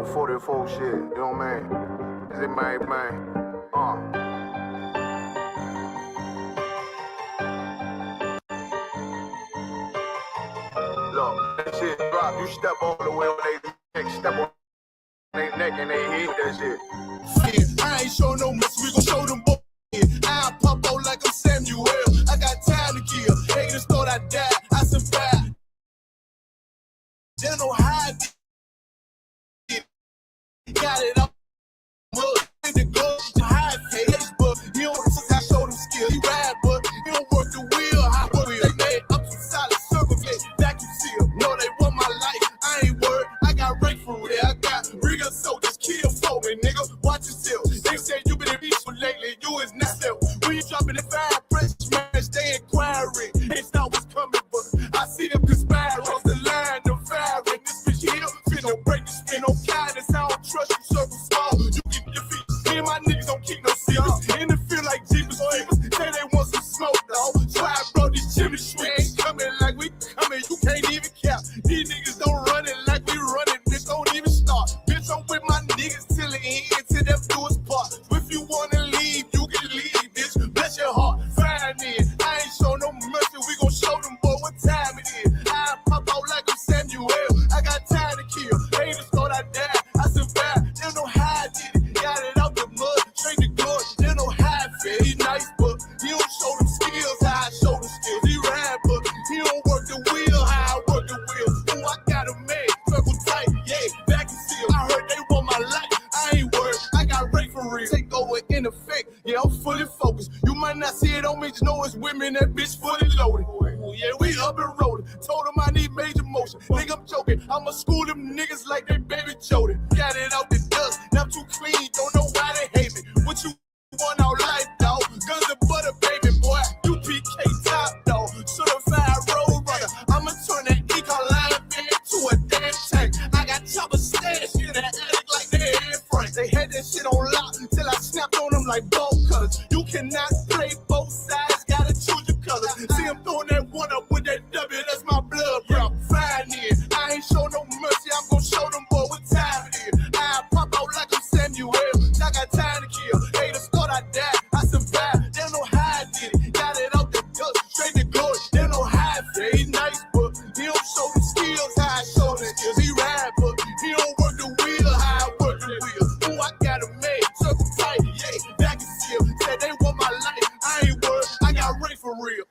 44 shit, you know what I mean? Is it man? Look, that shit drop, you step all the way on they neck, step on they neck and they hit that shit. I ain't show no mercy, we gon' show them both. I pop out like I'm Samuel. I got time to kill. Haters thought I died, I survived. They don't know how I did it. Got it up. The go high face, but he don't I show them skill. He ride, but he don't work the wheel. I work they made up some solid circle gate, vacuum seal. No, they want my life. I ain't worried. I got rape for real. I got real soldiers, kill for me, nigga. Watch yourself. They say you been in beef for lately. You is not self. When you dropping the fire, press smash, they inquiring. It's not what's coming, but I see them conspiring. Cross the line, the firing. This bitch here, finna break the spin. No kindness, I don't trust you. Circle small. You get your feet. Me and my niggas don't keep no secrets. In the field like Jeepers Creepers. Say they want some smoke, dawg. So I brought these chimney sweeps. Coming like we coming, you can't even cap. These niggas don't run it like we run it. Bitch, don't even start. Bitch, I'm with my niggas till the end, till them do us part. If you wanna leave, you can leave, bitch. Bless your heart, fine in. I ain't show no mercy, we gon' show them boy what time it is. I pop out like I'm Samuel. I got time to kill. Haters thought I died, I survived. They don't know how I did it. Got it out the mud, straight to God. They don't know how I feel. He nice, but he don't show them skills. How I show them skills. He ride, but he don't work the wheel. How I work the wheel. Ooh, I got a man, circle tight, yeah, back and seal. I heard they want my life. I ain't worried. I got rape for real. Take over in effect. Yeah, I'm fully focused. You might not see it on me, just know it's women. That bitch fully loaded. Ooh, yeah, we up and rolling. Told them I need major motion. Think I'm joking. I'ma school them niggas like they baby Jody. Got it out the dust. Now I'm too clean. Don't know why they hate me. What you want out life, dog? Guns and butter, baby boy. You PK top, dog. Certified road runner. I'ma turn that Ecoline into a damn tank. I got chopper stash in the attic like they in Frank. They had that shit on lock until I snapped on them like bolt cutters. You cannot play both sides. Gotta choose your colors. See him throwing that one up with that W. That's my blood, bro. Fine in. I ain't show no mercy. I'm gonna show them boy what time it is. I pop out like I'm Samuel. I got time to kill. Haters thought I died. I survived. They don't know how I did it. Got it out the dust. Straight to glory. They don't know how I feel. He nice, but he don't show the skills. How I show the skills. He ride, but he don't work the wheel. How I work the wheel. Ooh, I got a man. Circle tight, yeah. Back and seal. Said they want my life. I ain't worried. I got rape for real.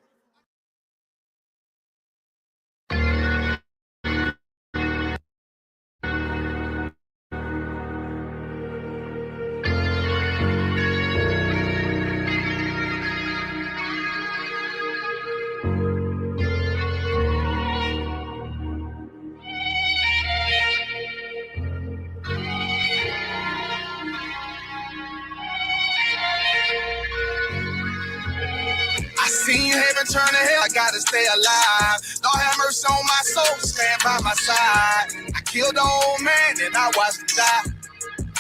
I seen heaven turn to hell, I gotta stay alive. Lord have mercy on my soul, stand by my side. I killed the old man and I watched him die.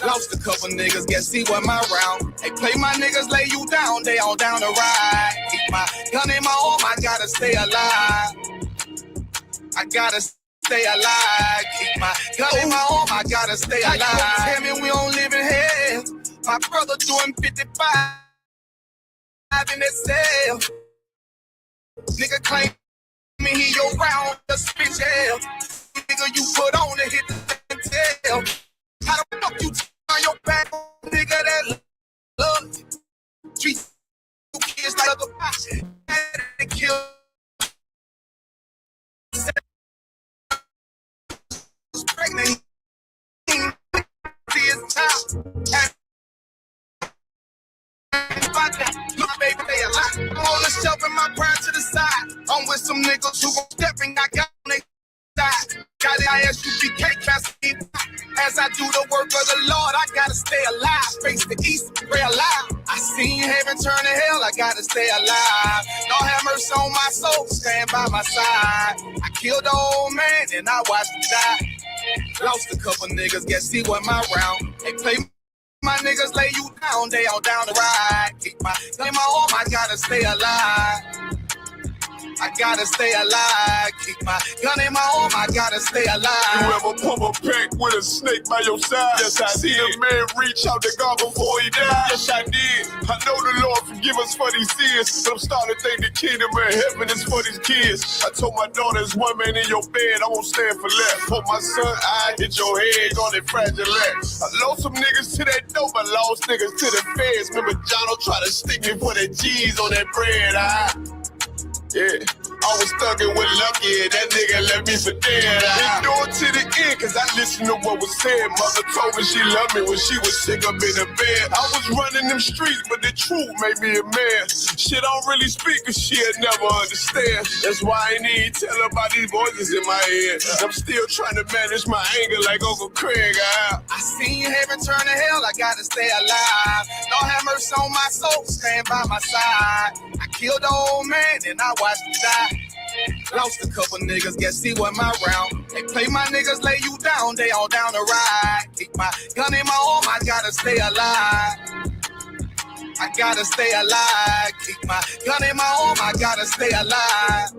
Lost a couple niggas, guess he wasn't my round. Hey, play my niggas, lay you down, they all down the ride. Keep my gun in my arm, I gotta stay alive. I gotta stay alive. Keep my gun in my arm, I gotta stay alive. Tell me we don't live in hell. My brother doing 55 in that cell. Nigga claim me he your round, the bitch hell. Nigga you put on to hit the tail. How the fuck you turn your back, nigga that love treat you kids like a box and kill. Pregnant, see his child. My baby, they a lot. I'm on the shelf and my pride to the side. I'm with some niggas who gon' step and I got on they side. Got the ISUPK casting. As I do the work of the Lord, I gotta stay alive. Face the east, pray alive. I seen heaven turn to hell, I gotta stay alive. Lord have mercy on my soul, stand by my side. I killed the old man and I watched him die. Lost a couple niggas, guess he wasn't my round. They play my niggas, lay you down, they all down the ride. Keep my gun in my arm, I gotta stay alive. I gotta stay alive. Keep my gun in my arm, I gotta stay alive. You ever pump a pack with a snake by your side? Yes, I see a man reach out to God before he died. Yes, I did. I know the Lord forgive us for these sins, but I'm starting to think the kingdom of heaven is for these kids. I told my daughter, there's one man in your bed, I won't stand for less. For my son, I hit your head on that fragile legs. I lost some niggas to that dope, I lost niggas to the feds. Remember Jono tried to stick me for that cheese on that bread, yeah, I was thugging with Lucky, and that nigga left me for dead. Endure to the end, cause I listened to what was said. Mother told me she loved me when she was sick up in the bed. I was running them streets, but the truth made me a man. She don't really speak, cause she'll never understand. That's why I ain't even tell her about these voices in my head. I'm still trying to manage my anger like Uncle Craig. I seen heaven turn to hell, I gotta stay alive. Lord have mercy on my soul, stand by my side. I killed the old man, and I watched him die. Lost a couple niggas, guess he wasn't my round. They play my niggas, lay you down, they all down the ride. Keep my gun in my arm, I gotta stay alive. I gotta stay alive. Keep my gun in my arm, I gotta stay alive.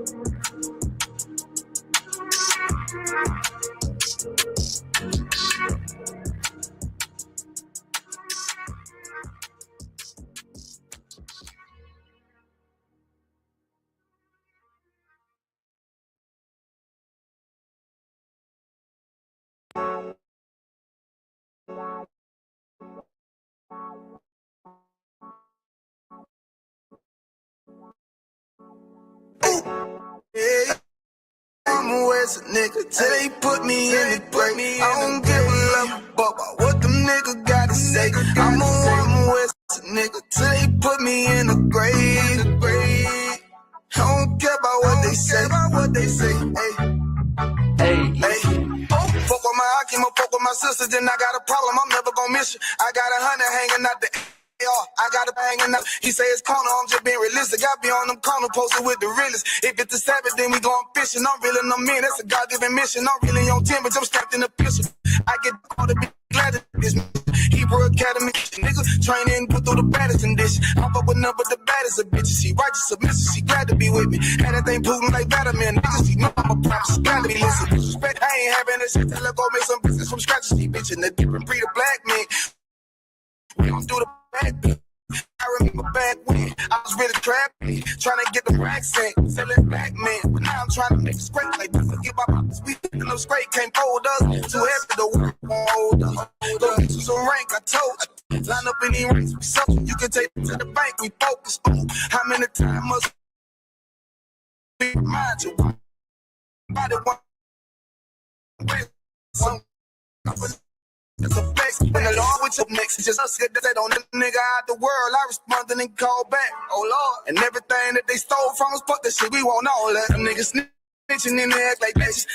Yeah, I'm a West nigga till they put me in the grave. I don't give a love about what them niggas gotta say. I'm a West nigga till they put me in the grave. I don't care about what they say. Hey. Fuck with my Akima, fuck with my sister, then I got a problem. I'm never gonna miss you. I got 100 hanging out the I got it hanging up. He say it's corner, I'm just being realistic. I be on them corner posted with the realest. If it's the Sabbath, then we going fishing. I'm reeling them in, that's a God-given mission. I'm really on 10, but I'm strapped in a pistol. I get called to be glad that this Hebrew Academy nigga training, put through the baddest condition. I fuck with none but the baddest of bitches. She righteous, submissive, she glad to be with me. And that thing Putin like Vladimir. Niggas, she know I'm a prop, she glad to be listening. Respect, I ain't having this shit. Tell her go make some business from scratch. She bitchin' the different breed of black men. We don't do the bad thing. I remember back when I was really trapping, trying to get the racks in, selling black men. But now I'm trying to make it straight like this. Forget about this. We thinking them straight can't hold us. Too heavy to work, won't hold us. Go get you some rank, I told you. Line up in these ranks, we something you can take it to the bank. We focus on how many times must we remind you. Body one. Some. It's a flex, when the Lord with your next, it's just us that they don't nigga out the world. I responded and called back, oh Lord. And everything that they stole from us, fuck that shit, we want all that. Them niggas snitching in their act like bitches.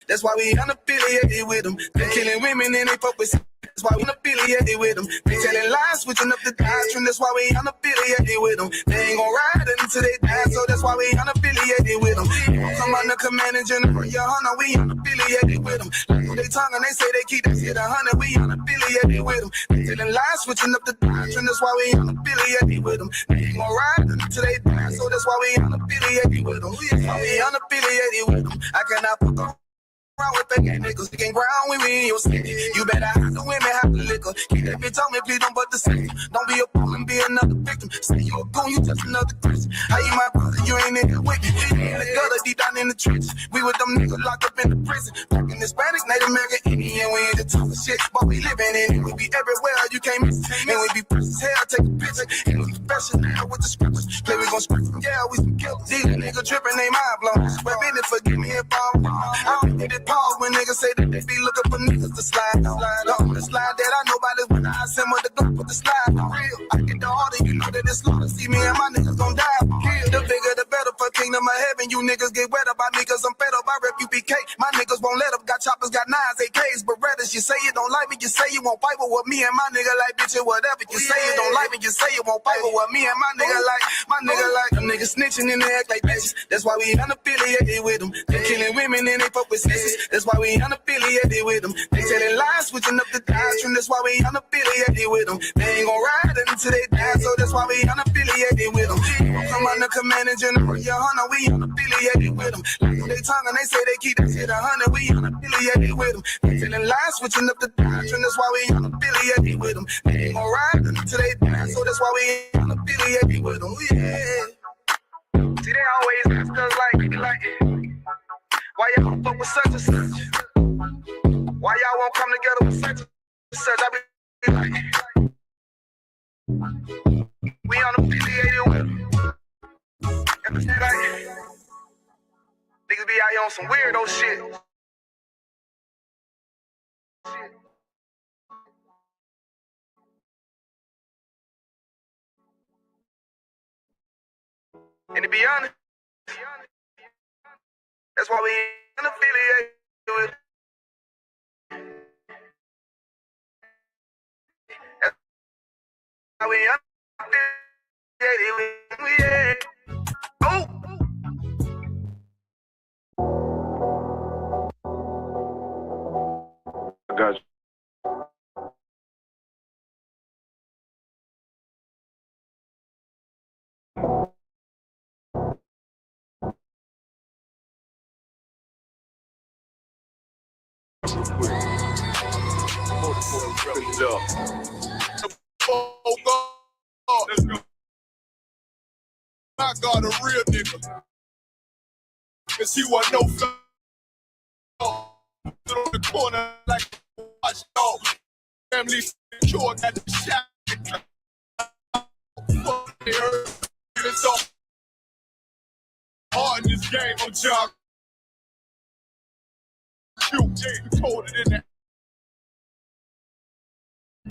That's why we unaffiliated with them. They killing women and they fuck with. That's why we unaffiliated with them. They telling lies, switching up the doctrine. That's why we unaffiliated with them. They ain't gon' ride until they die, so that's why we unaffiliated with them. Come on the command and general, your honor, we unaffiliated with them. They tongue and they say they keep that shit 100, we unaffiliated with them. They telling lies, switching up the doctrine. That's why we unaffiliated with them. They ain't gon' ride until they die, so that's why we unaffiliated with them. That's why we unaffiliated with them. I cannot fuck on. Around with fake niggas, you can't ground with me in your city. You better hide the women, have the liquor. Keep that bitch on me, please don't but the same. Don't be a fool and be another victim. Say you a goon, you just another Christian. How you my brother, you ain't in it with me. In the gutter, deep down in the trenches. We with them niggas locked up in the prison. Fucking Hispanic, Native American, Indian, we ain't the talking shit. But we living in it, we be everywhere, you can't miss it. And we be fresh as hell, take a picture. And we professional with the scriptures. Play, we gon' script from jail, we some killers. These niggas tripping, they mind blown. Swear business, forgive me if I'm wrong. I don't need it. Pause when niggas say that they be looking for niggas to slide on. The slide that I know about is when I send with the gun with the slide on. Real, I get the order, you know that it's slaughter. See me and my niggas gon' die. Kill. The bigger the better for kingdom of heaven. You niggas get wet up by me cause I'm fed up. I rep UPK. My niggas won't let up. Got choppers, got nines, AKs, Berettas. You say you don't like me, you say you won't fight with me and my nigga like bitch or whatever. You say you don't like me, you say you won't fight with me and my nigga like. My nigga like them niggas snitching and they act like bitches. That's why we unaffiliated with them. They killing women and they fuck with sisters. That's why we unaffiliated with them. They telling lies, switching up the doctrine. That's why we unaffiliated with them. They ain't gon' ride until they die, so that's why we unaffiliated with them. Come under command and general, your hunter, we unaffiliated with them. Like they tongue and they say they keep that shit 100, we unaffiliated with them. They telling lies, switching up the doctrine, that's why we unaffiliated with them. They ain't gonna ride until they die, so that's why we unaffiliated with them, yeah. See, they always ask us like, why y'all fuck with such and such? Why y'all won't come together with such and such? I be like, we unaffiliated with them. And it's like, niggas be out here on some weirdo shit. And to be honest, that's why we unaffiliated with them. That's why we unaffiliated with them, yeah. Oh! I got you. Oh God, let's go. I got a real nigga, cause he wasn't no stood on the corner like a watch dog. Family secure, got the shot. Fuck, they heard it's all hard in this game. I'm job. You told it in the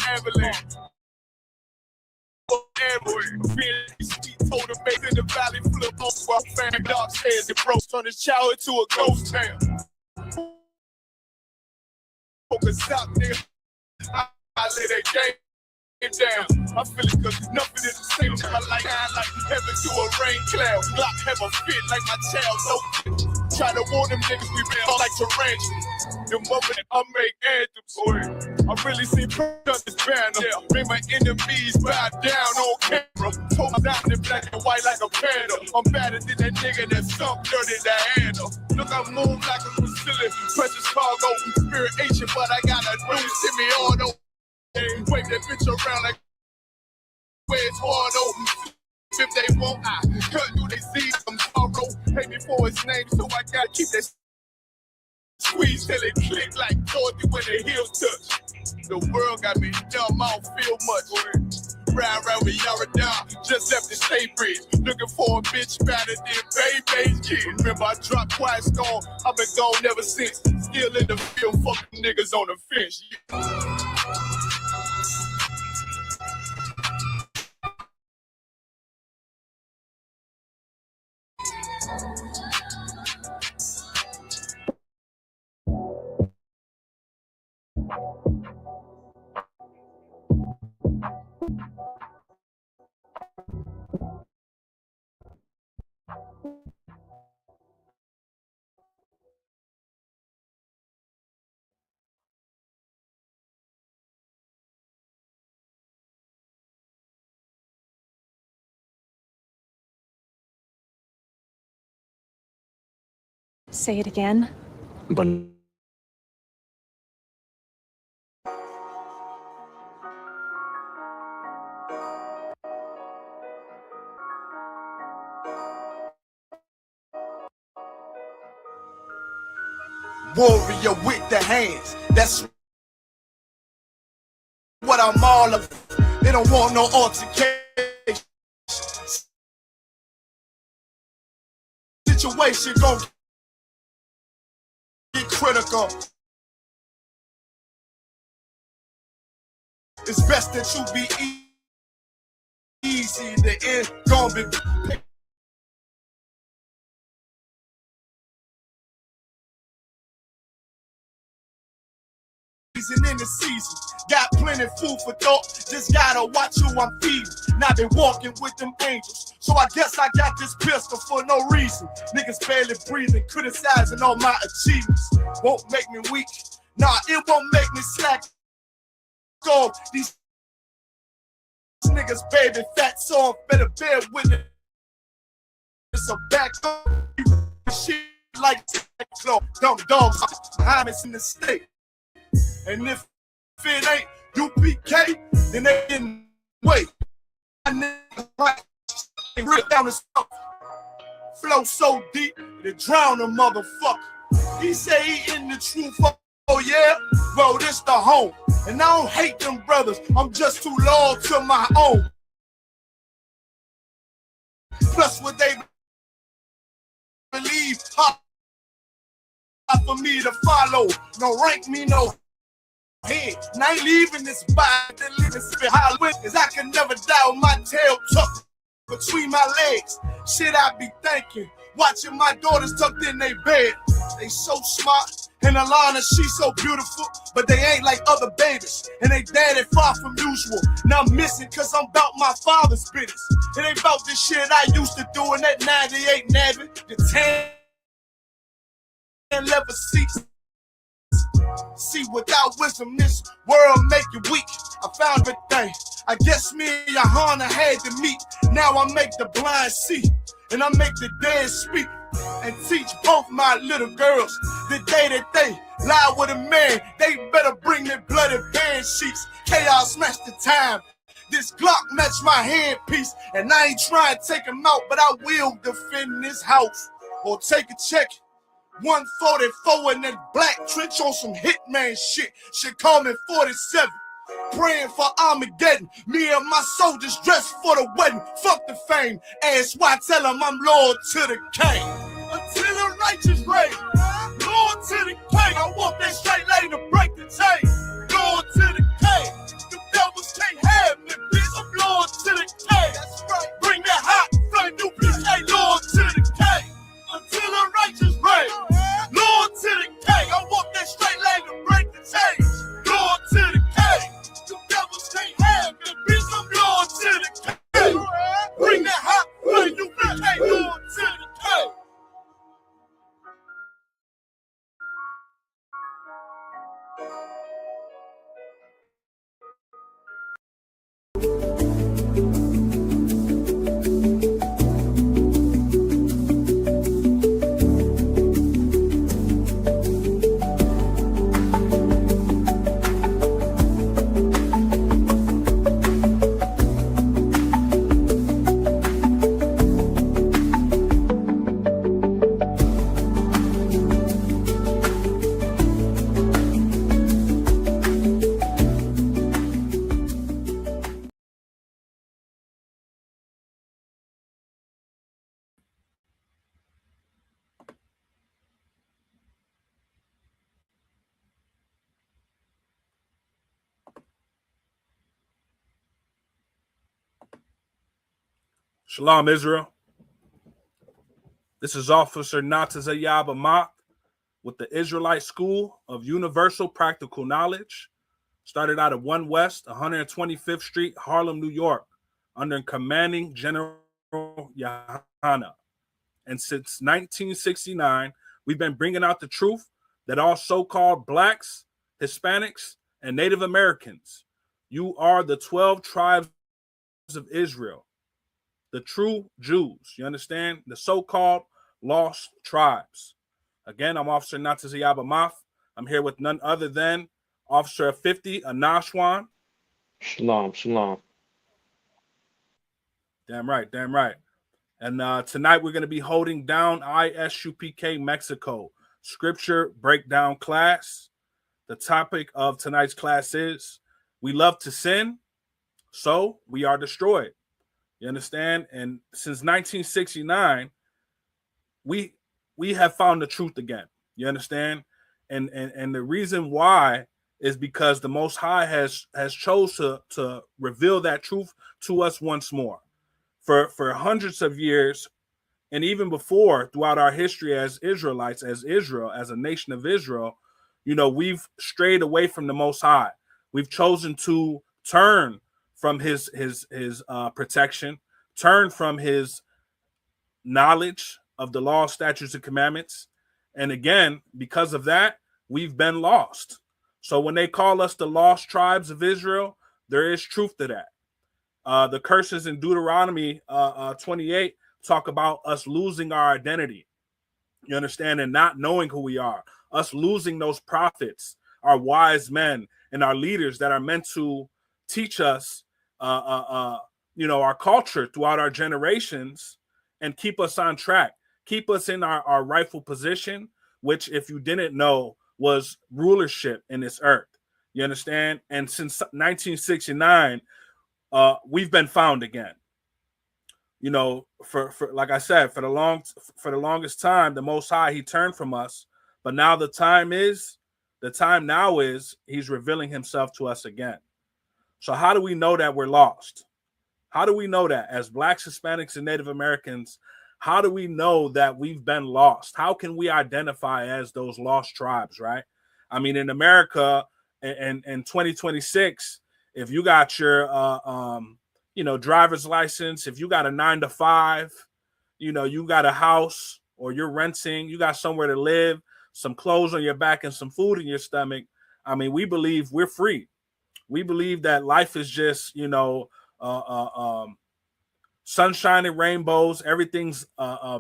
avalanche. Told him back in the valley, flip off while fan dog says it broke. Turn his child into a ghost town. Focus out, nigga. I lay that game down. I feel it cause nothing is the same. I like heaven through a rain cloud. Glock have a fit like my child. No. Try to warn them niggas we been all like tarantulas. The moment I make anthems, I really see this banner. Made my enemies bow down on camera. Told down in black and white like a panda. I'm better than that nigga that sunk dirty to handle. Look, I move like a Brazilian. Precious cargo, spirit ancient, but I got a new semi-auto. Wave that bitch around like where's hard. If they won't, I cut through they see some sorrow. Pay me for his name, so I gotta keep that squeeze till it click like Dorothy when the heels touch. The world got me dumb, I don't feel much. Ride with Yara down, just left the state bridge. Looking for a bitch better than Baby's kid. Remember, I dropped Quiet Storm, I've been gone ever since. Still in the field, fucking niggas on the fence. Say it again. Warrior with the hands. That's what I'm all of. They don't want no altercation. Situation gon' get critical. It's best that you be easy. The end gon' be. In the season, got plenty food for thought. Just gotta watch who I'm feeding. Now been walking with them angels, so I guess I got this pistol for no reason. Niggas barely breathing, criticizing all my achievements. Won't make me weak, nah, it won't make me slack. Go, these niggas baby fat, so I'm better bear with it. so back up shit like dumb dogs. I'm in the state. And if it ain't UPK, then they didn't wait. I niggas right rip down the stuff. Flow so deep, it drown a motherfucker. He say he in the truth, oh yeah? Bro, this the home. And I don't hate them brothers, I'm just too loyal to my own. Plus what they believe, hard for me to follow. No rank me, no head. And I ain't leaving this body, living spit high witness. I can never die with my tail tucked between my legs. Shit I be thinking, watching my daughters tucked in their bed. They so smart, and Alana, she's so beautiful, but they ain't like other babies, and they daddy far from usual. Now I'm missing cause I'm about my father's business. It ain't about this shit I used to do in that 98 Navy, the 10 leather seats. See, without wisdom, this world make you weak. I found everything. I guess me and Johanna had to meet. Now I make the blind see, and I make the dead speak, and teach both my little girls the day that they lie with a man, they better bring their bloody band sheets. Chaos match the time. This Glock match my handpiece, and I ain't trying to take him out, but I will defend this house or take a check. 144 in that black trench on some hitman shit. Should call me 47. Praying for Armageddon. Me and my soldiers dressed for the wedding. Fuck the fame. Ask why, tell them I'm loyal to the king. Until the righteous reign. Loyal to the king. I want that straight lane to break the chain. Loyal to the king. The devils can't have me, bitch. I'm loyal to the king. That's right. Bring that hot flame, you bitch. Ain't loyal to the king. Until the righteous reign. Loyal to the king. I want that straight lane to break the chain. Loyal to the king. The devils can't have me, bitch. I'm loyal to the king. Bring that hot flame, you bitch. Ain't loyal to the king. Shalom, Israel. This is Officer Natazayab Amak with the Israelite School of Universal Practical Knowledge. Started out at 1 West, 125th Street, Harlem, New York, under Commanding General Yohana. And since 1969, we've been bringing out the truth that all so-called blacks, Hispanics, and Native Americans, you are the 12 tribes of Israel. The true Jews, you understand? The so-called lost tribes. Again, I'm Officer Natazayab Amak. I'm here with none other than Officer of 50, Anashwan. Shalom, shalom. Damn right, damn right. And tonight we're going to be holding down ISUPK Mexico Scripture Breakdown class. The topic of tonight's class is, we love to sin, so we are destroyed. You understand? And since 1969, we have found the truth again. You understand? And the reason why is because the Most High has chose to reveal that truth to us once more. For hundreds of years, and even before, throughout our history as Israelites, as Israel, as a nation of Israel, you know, we've strayed away from the Most High. We've chosen to turn from his protection, turn from his knowledge of the law, statutes, and commandments. And again, because of that, we've been lost. So when they call us the lost tribes of Israel, there is truth to that. The curses in Deuteronomy 28 talk about us losing our identity. You understand? And not knowing who we are, us losing those prophets, our wise men, and our leaders that are meant to teach us, our culture throughout our generations and keep us on track, keep us in our rightful position, which, if you didn't know, was rulership in this earth. You understand? And since 1969, we've been found again. You know, for like I said, for the longest time, the Most High, he turned from us, but now the time now is he's revealing himself to us again. So how do we know that we're lost? How do we know that as Blacks, Hispanics, and Native Americans? How do we know that we've been lost? How can we identify as those lost tribes, right? I mean, in America, in 2026, if you got your driver's license, if you got a 9-to-5, you got a house or you're renting, you got somewhere to live, some clothes on your back and some food in your stomach. I mean, we believe we're free. We believe that life is just, sunshine and rainbows. Everything's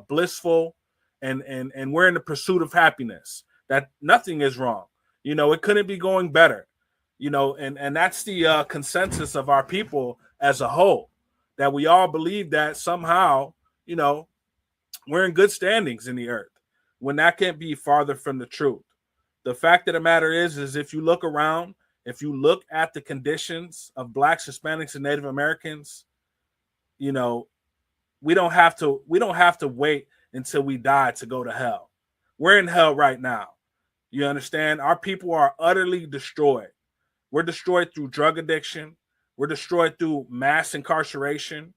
blissful, and we're in the pursuit of happiness. That nothing is wrong. It couldn't be going better. And that's the consensus of our people as a whole, that we all believe that somehow, we're in good standings in the earth, when that can't be farther from the truth. The fact of the matter is if you look around, if you look at the conditions of Blacks, Hispanics, and Native Americans, we don't have to wait until we die to go to hell. We're in hell right now. You understand? Our people are utterly destroyed. We're destroyed through drug addiction. We're destroyed through mass incarceration.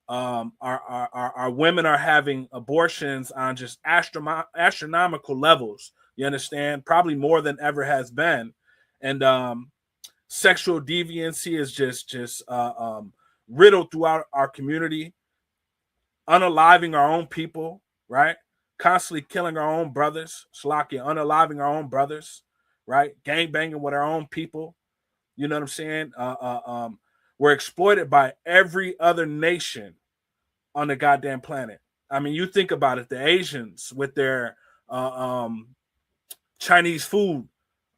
Our women are having abortions on just astronomical levels. You understand? Probably more than ever has been. And sexual deviancy is just riddled throughout our community, unaliving our own people, right? Constantly killing our own brothers, unaliving our own brothers, right? Gangbanging with our own people. You know what I'm saying? We're exploited by every other nation on the goddamn planet. I mean, you think about it, the Asians with their Chinese food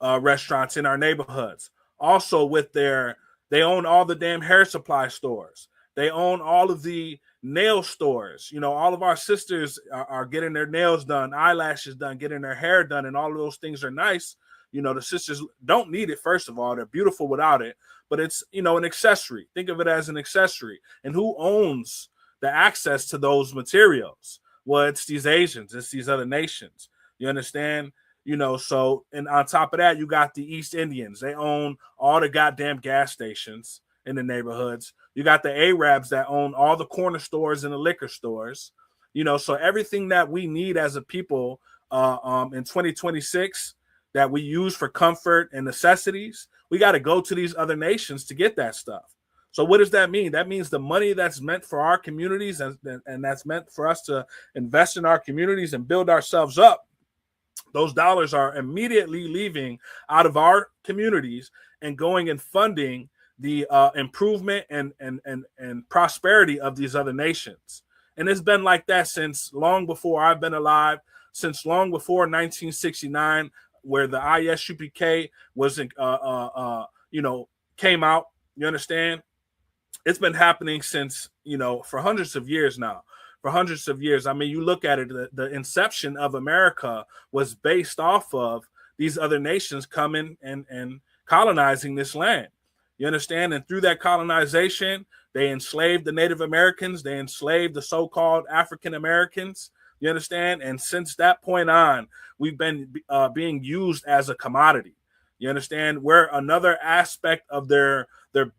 restaurants in our neighborhoods. Also with they own all the damn hair supply stores. They own all of the nail stores. All of our sisters are getting their nails done, eyelashes done, getting their hair done, and all of those things are nice. The sisters don't need it, first of all. They're beautiful without it, but it's, an accessory. Think of it as an accessory. And who owns the access to those materials? Well, it's these Asians. It's these other nations. You understand? So, and on top of that, you got the East Indians. They own all the goddamn gas stations in the neighborhoods. You got the Arabs that own all the corner stores and the liquor stores. So everything that we need as a people in 2026 that we use for comfort and necessities, we got to go to these other nations to get that stuff. So what does that mean? That means the money that's meant for our communities and that's meant for us to invest in our communities and build ourselves up, those dollars are immediately leaving out of our communities and going and funding the improvement and prosperity of these other nations. And it's been like that since long before I've been alive, since long before 1969, where the ISUPK was, came out. You understand? It's been happening since, for hundreds of years now. For hundreds of years. I mean, you look at it, the inception of America was based off of these other nations coming and colonizing this land. You understand? And through that colonization, they enslaved the Native Americans. They enslaved the so-called African Americans. You understand? And since that point on, we've been being used as a commodity. You understand? We're another aspect of their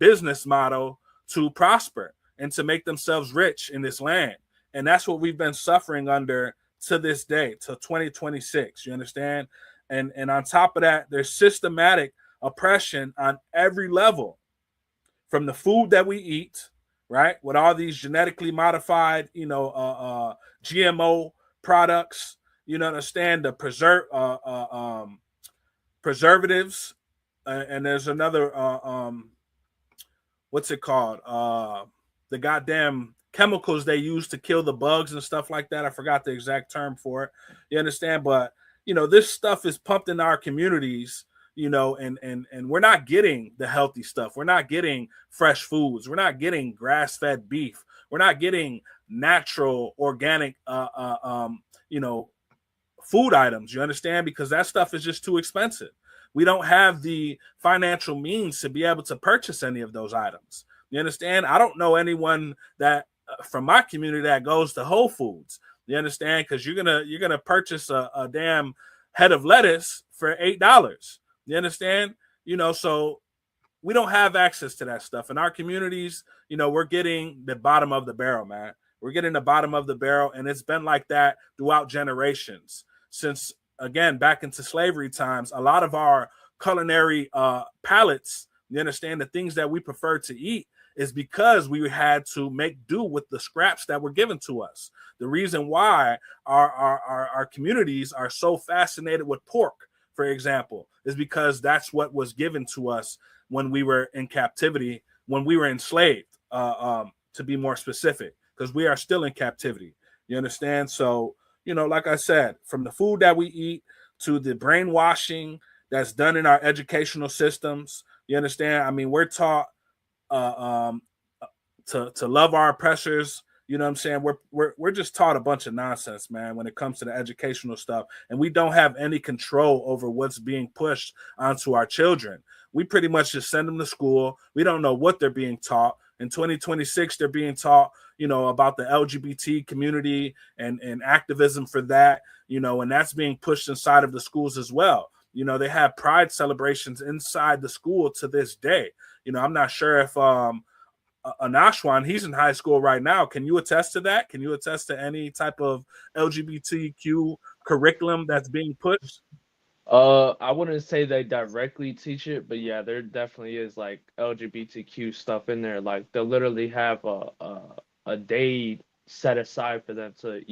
business model to prosper and to make themselves rich in this land. And that's what we've been suffering under to this day, to 2026. You understand? And on top of that, there's systematic oppression on every level, from the food that we eat, right? With all these genetically modified, GMO products, understand, the preservatives. And there's another, what's it called? The goddamn chemicals they use to kill the bugs and stuff like that. I forgot the exact term for it. You understand? But this stuff is pumped in our communities, and we're not getting the healthy stuff. We're not getting fresh foods. We're not getting grass-fed beef. We're not getting natural, organic, food items. You understand? Because that stuff is just too expensive. We don't have the financial means to be able to purchase any of those items. You understand? I don't know anyone that from my community that goes to Whole Foods. You understand? Because you're gonna purchase a damn head of lettuce for $8. You understand? So we don't have access to that stuff in our communities. We're getting the bottom of the barrel, man. We're getting the bottom of the barrel, and it's been like that throughout generations. Since, again, back into slavery times, a lot of our culinary palates, you understand, the things that we prefer to eat is because we had to make do with the scraps that were given to us. The reason why our communities are so fascinated with pork, for example, is because that's what was given to us when we were in captivity, when we were enslaved, to be more specific, because we are still in captivity. You understand? So, like I said, from the food that we eat to the brainwashing that's done in our educational systems, you understand? I mean, we're taught to love our oppressors. You know what I'm saying? We're just taught a bunch of nonsense, man, when it comes to the educational stuff. And we don't have any control over what's being pushed onto our children. We pretty much just send them to school. We don't know what they're being taught. In 2026, they're being taught, about the LGBT community and activism for that, and that's being pushed inside of the schools as well. They have pride celebrations inside the school to this day. I'm not sure if Anashwan, he's in high school right now. Can you attest to that? Can you attest to any type of LGBTQ curriculum that's being pushed? I wouldn't say they directly teach it, but yeah, there definitely is like LGBTQ stuff in there. Like they'll literally have a day set aside for them to,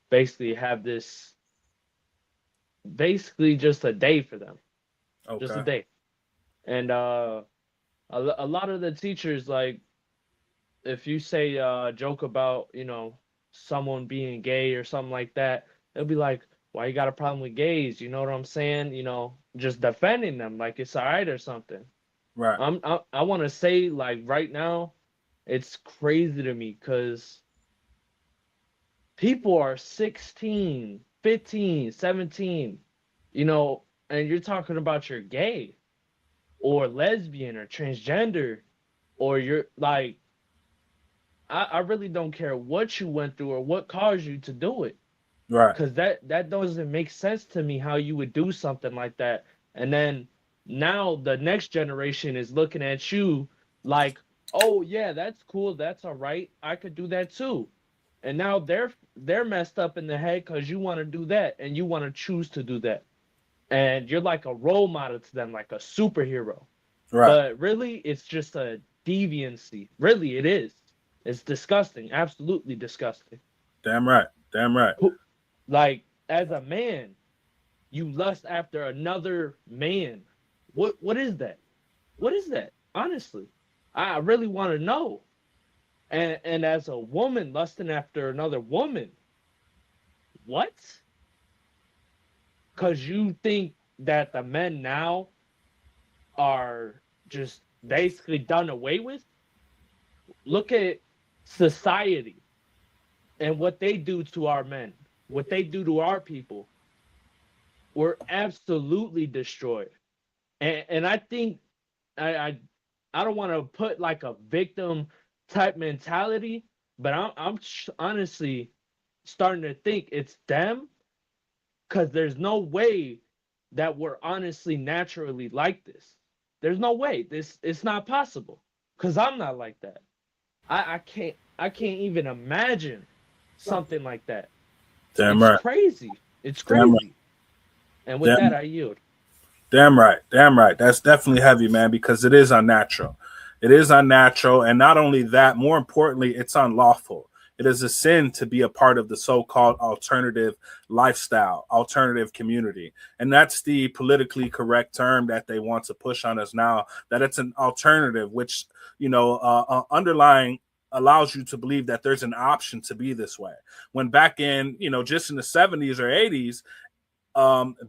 basically have this, basically just a day for them, just a day. And a lot of the teachers, like, if you say joke about, someone being gay or something like that, they'll be like, why you got a problem with gays? You know what I'm saying? Just defending them like it's all right or something. Right. I want to say, like, right now, it's crazy to me because people are 16, 15, 17, and you're talking about you're gay or lesbian or transgender, or you're like, I really don't care what you went through or what caused you to do it. Right. Because that doesn't make sense to me how you would do something like that. And then now the next generation is looking at you like, oh yeah, that's cool, that's all right, I could do that too. And now they're messed up in the head because you want to do that and you want to choose to do that. And you're like a role model to them, like a superhero. Right. But really, it's just a deviancy. Really, it is. It's disgusting. Absolutely disgusting. Damn right. Damn right. Like, as a man, you lust after another man. What is that? What is that? Honestly, I really want to know. And as a woman lusting after another woman, what? Because you think that the men now are just basically done away with? Look at society and what they do to our men, what they do to our people. We're absolutely destroyed. And I think I don't want to put like a victim type mentality, but I'm honestly starting to think it's them, because there's no way that we're honestly naturally like this. There's no way. It's not possible, because I'm not like that. I can't even imagine something like that. Damn it's right. Crazy. It's crazy. Right. And with that, I yield. Damn right. Damn right. That's definitely heavy, man, because it is unnatural. It is unnatural. And not only that, more importantly, it's unlawful. It is a sin to be a part of the so-called alternative lifestyle, alternative community. And that's the politically correct term that they want to push on us now, that it's an alternative, which, underlying allows you to believe that there's an option to be this way. When back in, just in the 70s or 80s,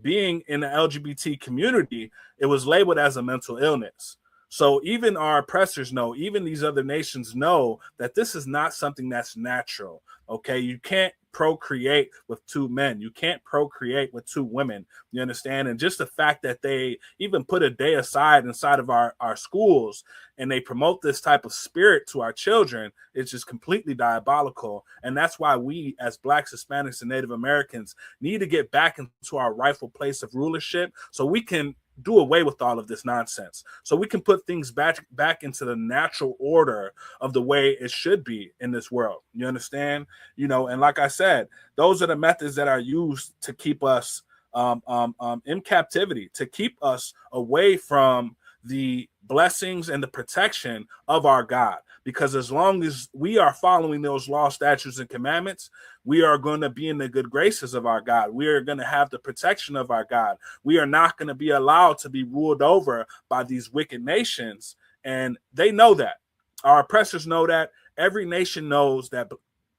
being in the LGBT community, it was labeled as a mental illness. So even our oppressors know, even these other nations know that this is not something that's natural. Okay, you can't procreate with two men. You can't procreate with two women. You understand? And just the fact that they even put a day aside inside of our schools and they promote this type of spirit to our children is just completely diabolical. And that's why we as Blacks, Hispanics, and Native Americans need to get back into our rightful place of rulership so we can do away with all of this nonsense, so we can put things back into the natural order of the way it should be in this world. You understand? And like I said, those are the methods that are used to keep us in captivity, to keep us away from the blessings and the protection of our God. Because as long as we are following those law, statutes, and commandments, we are going to be in the good graces of our God. We are going to have the protection of our God. We are not going to be allowed to be ruled over by these wicked nations. And they know that. Our oppressors know that. Every nation knows that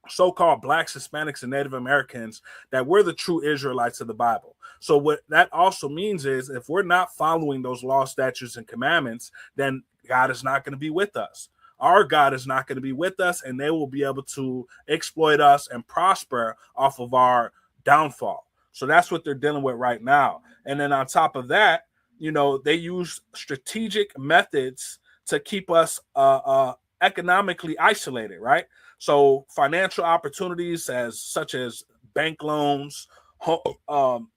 so-called Blacks, Hispanics, and Native Americans, that we're the true Israelites of the Bible. So what that also means is if we're not following those law, statutes, and commandments, then God is not going to be with us. Our God is not going to be with us, and they will be able to exploit us and prosper off of our downfall. So that's what they're dealing with right now. And then on top of that, they use strategic methods to keep us economically isolated, right? So financial opportunities such as bank loans, home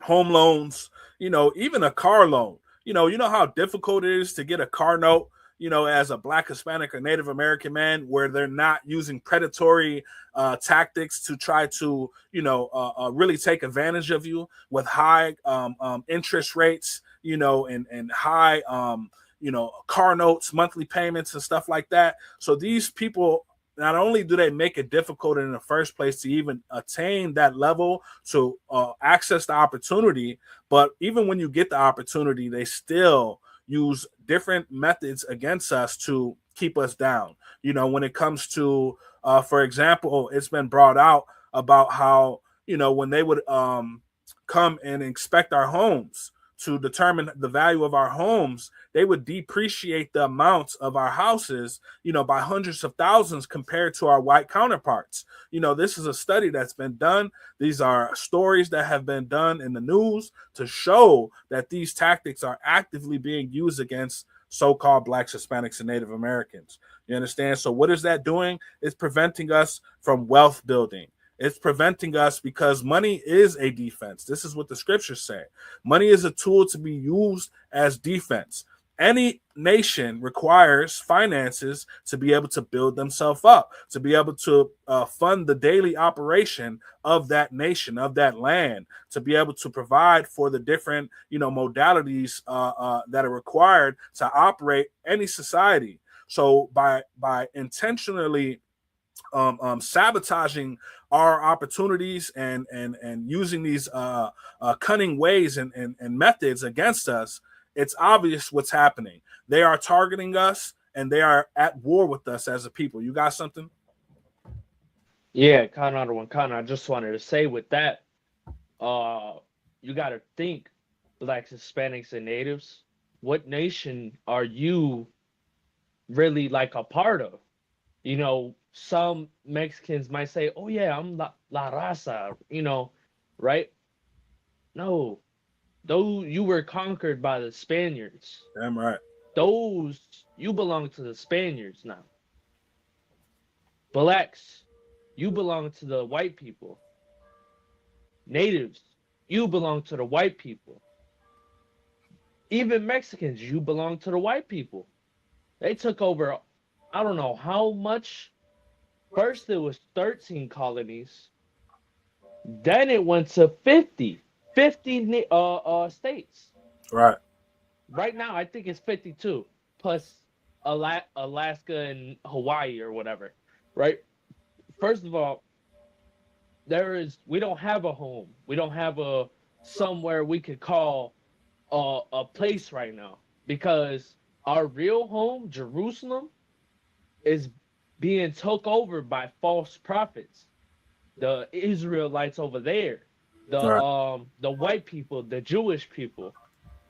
loans, even a car loan. You know how difficult it is to get a car note, as a Black, Hispanic, or Native American man, where they're not using predatory tactics to try to, really take advantage of you with high interest rates, and high, car notes, monthly payments, and stuff like that. So these people, not only do they make it difficult in the first place to even attain that level to access the opportunity, but even when you get the opportunity, they still use different methods against us to keep us down. When it comes to, for example, it's been brought out about how, when they would come and inspect our homes to determine the value of our homes, they would depreciate the amounts of our houses, by hundreds of thousands compared to our white counterparts. This is a study that's been done. These are stories that have been done in the news to show that these tactics are actively being used against so-called Blacks, Hispanics, and Native Americans. You understand? So what is that doing? It's preventing us from wealth building. It's preventing us because money is a defense. This is what the scriptures say. Money is a tool to be used as defense. Any nation requires finances to be able to build themselves up, to be able to fund the daily operation of that nation, of that land, to be able to provide for the different, modalities that are required to operate any society. So by intentionally sabotaging our opportunities and using these cunning ways and methods against us, it's obvious what's happening. They are targeting us and they are at war with us as a people. You got something? Yeah, I just wanted to say with that, you got to think, Blacks, Hispanics, and Natives, what nation are you really like a part of? Some Mexicans might say, oh yeah, I'm la raza, right? No, those you were conquered by the Spaniards. Damn right. You belong to the Spaniards now. Blacks, you belong to the white people. Natives, you belong to the white people. Even Mexicans, you belong to the white people. They took over, I don't know how much. First, it was 13 colonies. Then it went to 50 states. Right. Right now, I think it's 52, plus Alaska and Hawaii or whatever, right? First of all, we don't have a home. We don't have somewhere we could call a place right now, because our real home, Jerusalem, is being took over by false prophets. The Israelites over there, the white people, the Jewish people.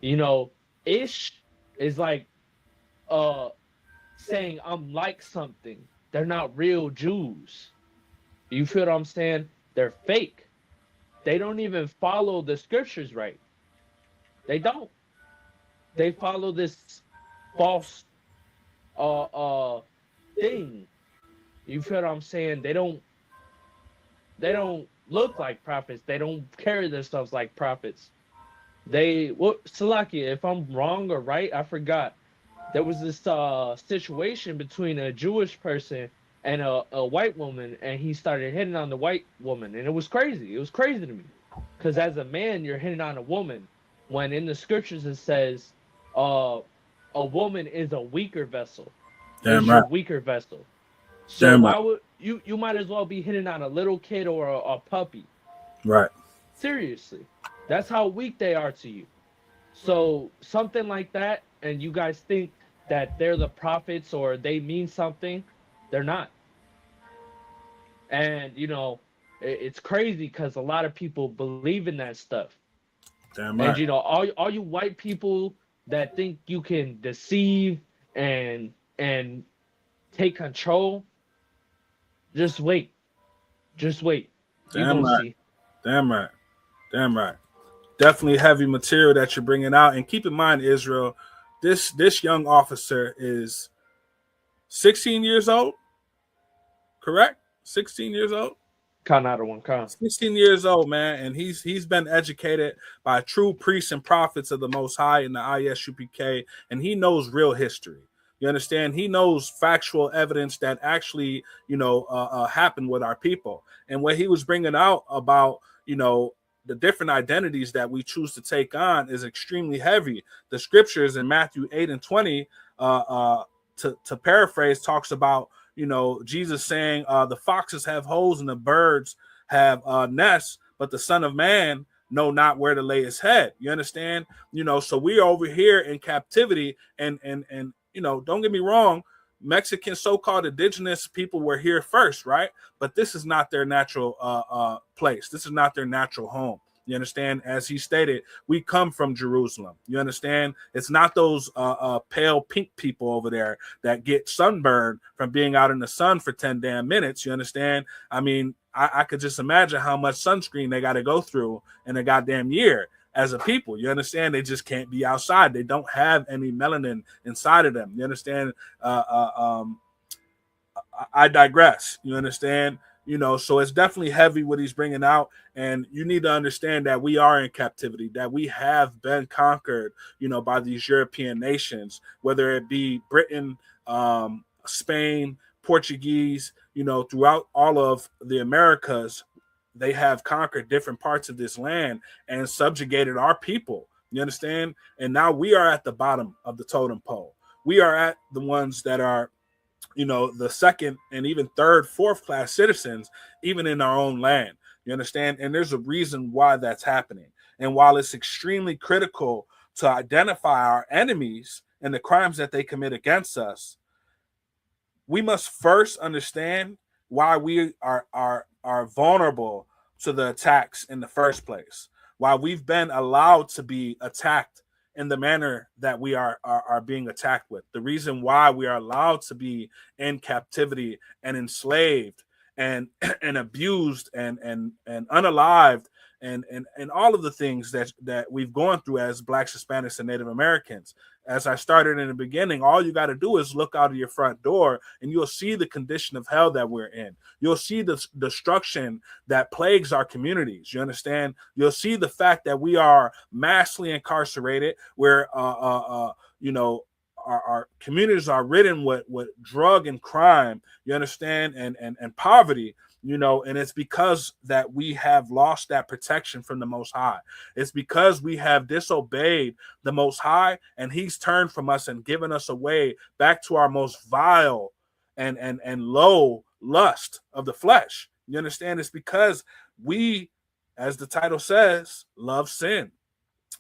You know, Ish is like saying I'm like something. They're not real Jews. You feel what I'm saying? They're fake. They don't even follow the scriptures right. They don't. They follow this false thing. You feel what I'm saying? They don't look like prophets. They don't carry themselves like prophets. Salakia, if I'm wrong or right, I forgot. There was this situation between a Jewish person and a white woman, and he started hitting on the white woman, and it was crazy. It was crazy to me, because as a man, you're hitting on a woman, when in the scriptures it says, a woman is a weaker vessel. Damn right. A weaker vessel. So Damn why right. would you might as well be hitting on a little kid or a puppy? Right. Seriously, that's how weak they are to you. So something like that, and you guys think that they're the prophets or they mean something, they're not. And you know, it's crazy because a lot of people believe in that stuff. Damn right. And you know, all you white people that think you can deceive and take control, just wait. Just wait. Damn right. Damn right. Definitely heavy material that you're bringing out. And keep in mind, Israel, this young officer is 16 years old, correct? 16 years old? Count out of one count. 16 years old, man, and he's been educated by true priests and prophets of the Most High in the ISUPK, and he knows real history. You understand? He knows factual evidence that actually, happened with our people. And what he was bringing out about, the different identities that we choose to take on is extremely heavy. The scriptures in Matthew 8:20, to paraphrase, talks about, Jesus saying, the foxes have holes and the birds have nests, but the Son of Man know not where to lay his head. You understand? So we are over here in captivity, and don't get me wrong, Mexican so-called indigenous people were here first, right? But this is not their natural place. This is not their natural home. You understand? As he stated, we come from Jerusalem. You understand? It's not those pale pink people over there that get sunburned from being out in the sun for 10 damn minutes. You understand? I mean, I could just imagine how much sunscreen they got to go through in a goddamn year as a people. You understand? They just can't be outside. They don't have any melanin inside of them. You understand? I digress. You understand? So it's definitely heavy what he's bringing out. And you need to understand that we are in captivity, that we have been conquered, by these European nations, whether it be Britain, Spain, Portuguese, throughout all of the Americas. They have conquered different parts of this land and subjugated our people. You understand? And now we are at the bottom of the totem pole. We are at the ones that are, the second and even third, fourth class citizens, even in our own land. You understand? And there's a reason why that's happening. And while it's extremely critical to identify our enemies and the crimes that they commit against us, we must first understand why we are vulnerable to the attacks in the first place, why we've been allowed to be attacked in the manner that we are being attacked with. The reason why we are allowed to be in captivity and enslaved and abused and unalived and all of the things that we've gone through as Blacks, Hispanics, and Native Americans. As I started in the beginning, all you got to do is look out of your front door and you'll see the condition of hell that we're in. You'll see the destruction that plagues our communities. You understand? You'll see the fact that we are massively incarcerated, where our communities are ridden with drug and crime, you understand, and poverty. And it's because that we have lost that protection from the Most High. It's because we have disobeyed the Most High, and he's turned from us and given us away back to our most vile and low lust of the flesh. You understand? It's because we, as the title says, love sin.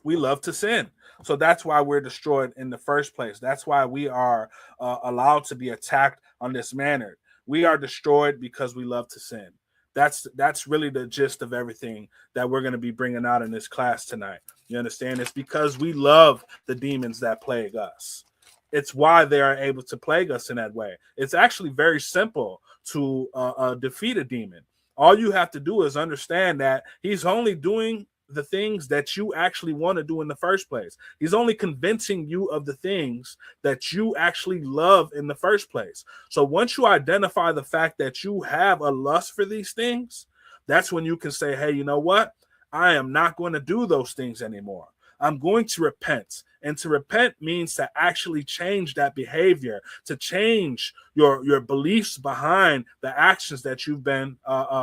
We love to sin. So that's why we're destroyed in the first place. That's why we are allowed to be attacked on this manner. We are destroyed because we love to sin. That's really the gist of everything that we're going to be bringing out in this class tonight. You understand? It's because we love the demons that plague us. It's why they are able to plague us in that way. It's actually very simple to defeat a demon. All you have to do is understand that he's only doing the things that you actually want to do in the first place. He's only convincing you of the things that you actually love in the first place. So once you identify the fact that you have a lust for these things, that's when you can say, hey, you know what? I am not going to do those things anymore. I'm going to repent. And to repent means to actually change that behavior, to change your beliefs behind the actions that you've been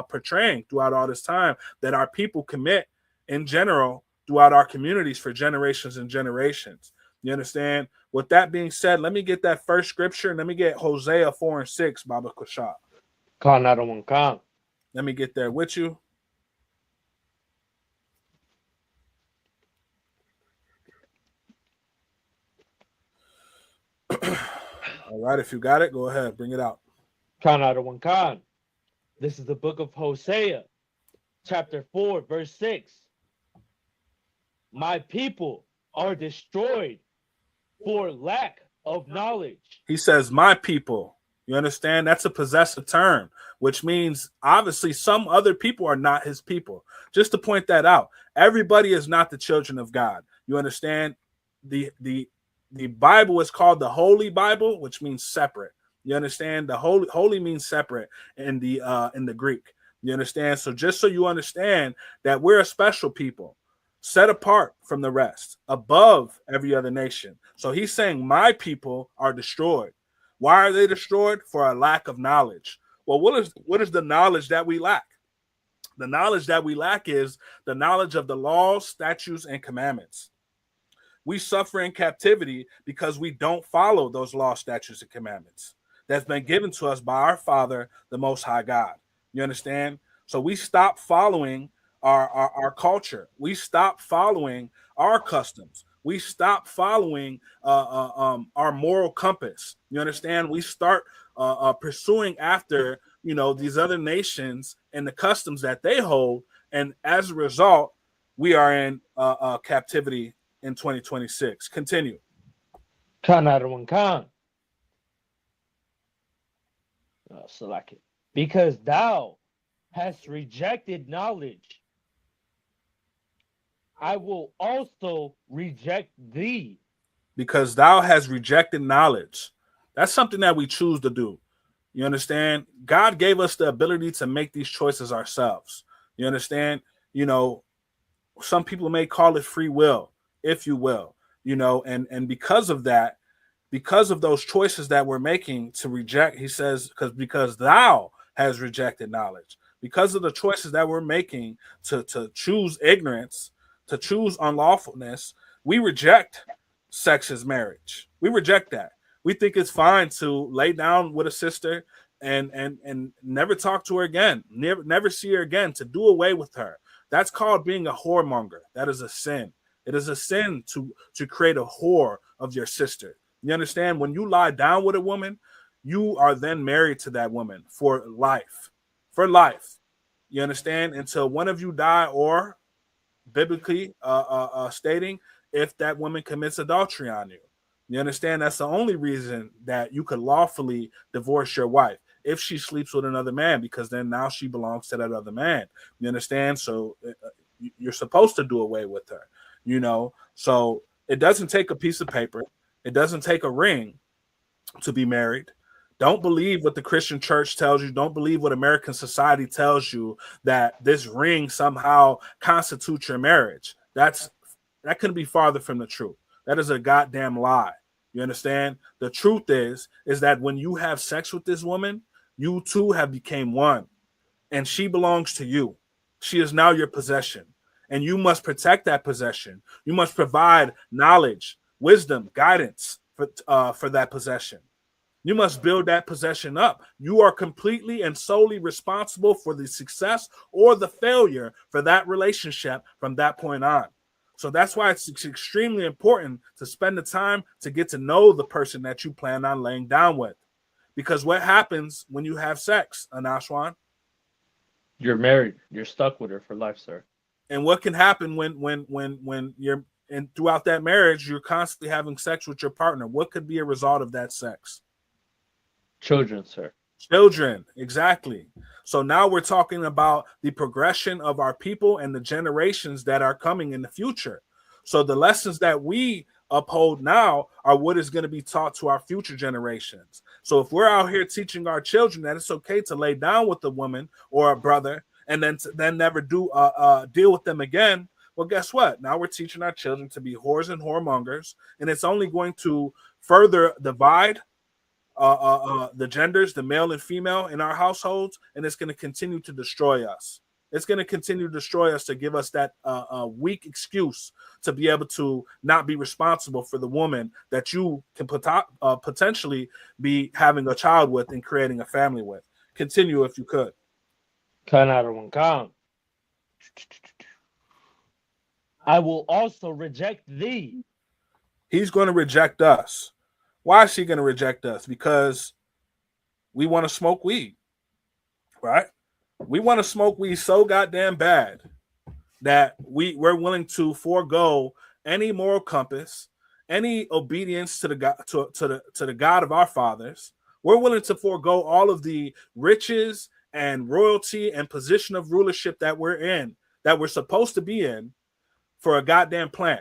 portraying throughout all this time that our people commit in general throughout our communities for generations and generations. You understand? With that being said, let me get that first scripture and let me get Hosea 4:6, Baba Kushab. Let me get there with you. All right, if you got it, go ahead, bring it out. This is the book of Hosea, chapter 4, verse 6. My people are destroyed for lack of knowledge. He says, my people. You understand? That's a possessive term, which means obviously some other people are not his people. Just to point that out, everybody is not the children of God. You understand? The Bible is called the Holy Bible, which means separate. You understand? The holy means separate in the Greek. You understand? So just so you understand that we're a special people, set apart from the rest, above every other nation. So he's saying my people are destroyed. Why are they destroyed? For a lack of knowledge. Well, what is the knowledge that we lack? The knowledge that we lack is the knowledge of the laws, statutes, and commandments. We suffer in captivity because we don't follow those laws, statutes, and commandments that's been given to us by our Father, the Most High God. You understand? So we stop following our culture. We stop following our customs. We stop following our moral compass. You understand? We start pursuing after, these other nations and the customs that they hold. And as a result, we are in captivity in 2026. Continue. Because thou hast rejected knowledge, I will also reject thee. Because thou hast rejected knowledge. That's something that we choose to do. You understand? God gave us the ability to make these choices ourselves. You understand? Some people may call it free will, if you will, and because of that, because of those choices that we're making to reject, he says, because thou has rejected knowledge, because of the choices that we're making to choose ignorance, to choose unlawfulness, we reject sex as marriage. We reject that. We think it's fine to lay down with a sister and never talk to her again, never see her again, to do away with her. That's called being a whoremonger. That is a sin. It is a sin to create a whore of your sister. You understand? When you lie down with a woman, you are then married to that woman for life. For life. You understand? Until one of you die, or biblically stating, if that woman commits adultery on you. You understand? That's the only reason that you could lawfully divorce your wife, if she sleeps with another man, because then now she belongs to that other man. You understand? So you're supposed to do away with her, So it doesn't take a piece of paper. It doesn't take a ring to be married. Don't believe what the Christian church tells you. Don't believe what American society tells you, that this ring somehow constitutes your marriage. That couldn't be farther from the truth. That is a goddamn lie. You understand? The truth is that when you have sex with this woman, you two have become one, and she belongs to you. She is now your possession, and you must protect that possession. You must provide knowledge, wisdom, guidance for that possession. You must build that possession up. You are completely and solely responsible for the success or the failure for that relationship from that point on. So that's why it's extremely important to spend the time to get to know the person that you plan on laying down with. Because what happens when you have sex, Anashwan? You're married. You're stuck with her for life, sir. And what can happen when you're and throughout that marriage, you're constantly having sex with your partner? What could be a result of that sex? Children, sir. Children, exactly. So now we're talking about the progression of our people and the generations that are coming in the future. So the lessons that we uphold now are what is going to be taught to our future generations. So if we're out here teaching our children that it's okay to lay down with a woman or a brother and then never do deal with them again, well, guess what? Now we're teaching our children to be whores and whoremongers, and it's only going to further divide the genders, the male and female in our households, and it's going to continue to destroy us. It's going to continue to destroy us to give us that weak excuse to be able to not be responsible for the woman that you can potentially be having a child with and creating a family with. Continue if you could. Kanarawankan. I will also reject thee. He's going to reject us. Why is he going to reject us? Because we want to smoke weed, right? We want to smoke weed so goddamn bad that we're willing to forego any moral compass, any obedience to the God, to the God of our fathers. We're willing to forego all of the riches and royalty and position of rulership that we're in, that we're supposed to be in, for a goddamn plant.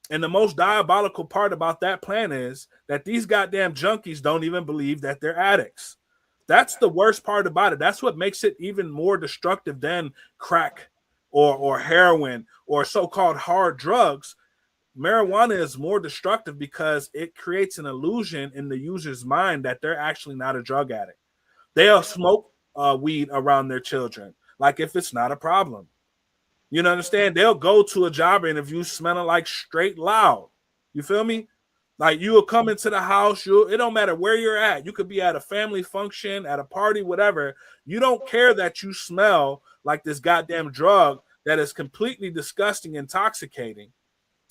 And the most diabolical part about that plan is that these goddamn junkies don't even believe that they're addicts. That's the worst part about it. That's what makes it even more destructive than crack or heroin or so-called hard drugs. Marijuana is more destructive because it creates an illusion in the user's mind that they're actually not a drug addict. They'll smoke weed around their children like if it's not a problem. You know, understand? They'll go to a job interview smelling like straight loud. You feel me? Like you will come into the house. It don't matter where you're at. You could be at a family function, at a party, whatever. You don't care that you smell like this goddamn drug that is completely disgusting, intoxicating,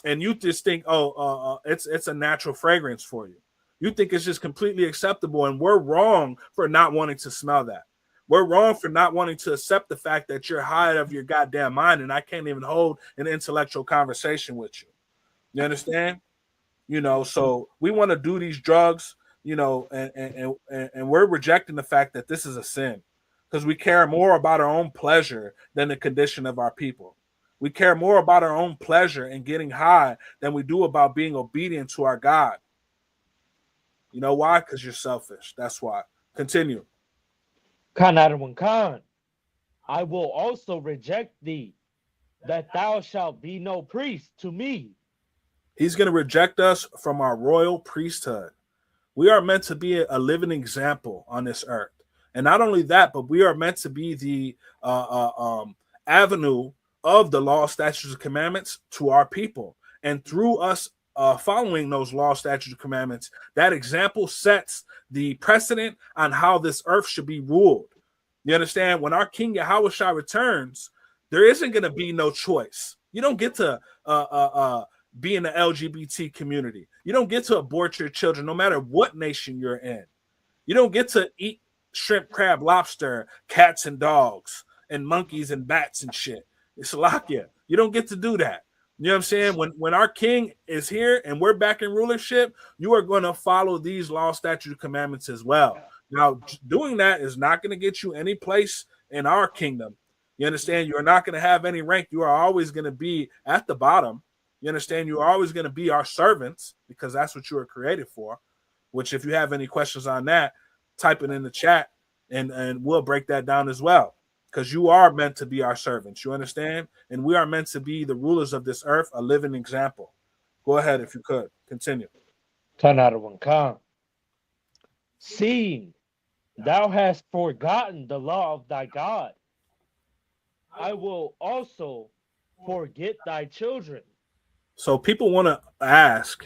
and you just think, it's a natural fragrance for you. You think it's just completely acceptable, and we're wrong for not wanting to smell that. We're wrong for not wanting to accept the fact that you're high out of your goddamn mind and I can't even hold an intellectual conversation with you. You understand? You know, so we want to do these drugs, you know, and we're rejecting the fact that this is a sin because we care more about our own pleasure than the condition of our people. We care more about our own pleasure and getting high than we do about being obedient to our God. You know why? Because you're selfish. That's why. Continue. Kanarawankan. I will also reject thee, that thou shalt be no priest to me. He's going to reject us from our royal priesthood. We are meant to be a living example on this earth. And not only that, but we are meant to be the avenue of the law, statutes, and commandments to our people. And through us following those law, statutes, and commandments, that example sets the precedent on how this earth should be ruled. You understand? When our King Yahushua returns, there isn't going to be no choice. You don't get to be in the LGBT community. You don't get to abort your children, no matter what nation you're in. You don't get to eat shrimp, crab, lobster, cats and dogs, and monkeys and bats and shit. It's Salakia. You don't get to do that. You know what I'm saying? When our king is here and we're back in rulership, you are going to follow these law, statutes, commandments as well. Now, doing that is not going to get you any place in our kingdom. You understand? You are not going to have any rank. You are always going to be at the bottom. You understand? You are always going to be our servants because that's what you were created for, which if you have any questions on that, type it in the chat and we'll break that down as well. Because you are meant to be our servants, you understand? And we are meant to be the rulers of this earth, a living example. Go ahead if you could. Continue. Kanarawankan. Seeing thou hast forgotten the law of thy God, I will also forget thy children. So people want to ask,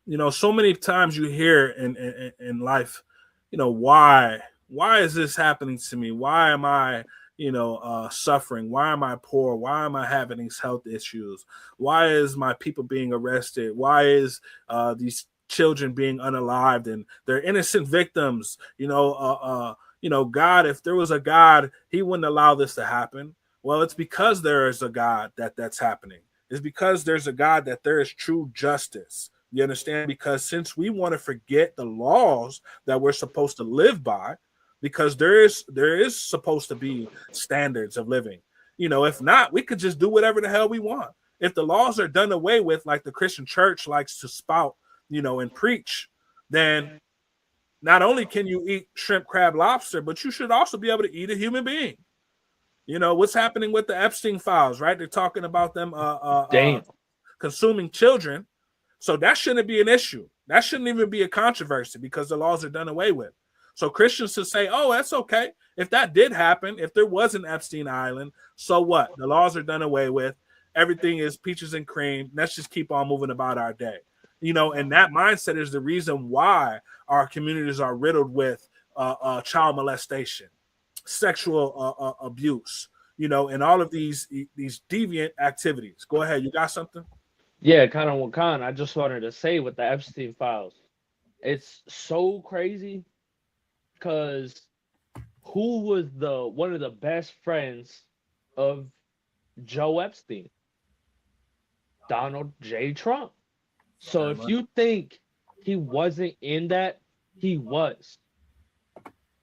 you know, so many times you hear in life, you know, why is this happening to me? Why am I suffering? Why am I poor? Why am I having these health issues? Why is my people being arrested? Why is these children being unalived and they're innocent victims. God, if there was a God, he wouldn't allow this to happen. Well, it's because there is a God that's happening. It's because there's a God that there is true justice. You understand? Because since we want to forget the laws that we're supposed to live by, because there is supposed to be standards of living. If not, we could just do whatever the hell we want. If the laws are done away with, like the Christian church likes to spout, and preach, then not only can you eat shrimp, crab, lobster, but you should also be able to eat a human being. What's happening with the Epstein files, right? They're talking about them consuming children. So that shouldn't be an issue. That shouldn't even be a controversy because the laws are done away with. So Christians should say, oh, that's okay. If that did happen, if there was an Epstein Island, so what? The laws are done away with. Everything is peaches and cream. Let's just keep on moving about our day. And that mindset is the reason why our communities are riddled with child molestation, sexual abuse, and all of these deviant activities. Go ahead. You got something? Yeah, Khan. I just wanted to say with the Epstein files, it's so crazy because who was one of the best friends of Joe Epstein? Donald J. Trump. So if you think he wasn't in that, he was.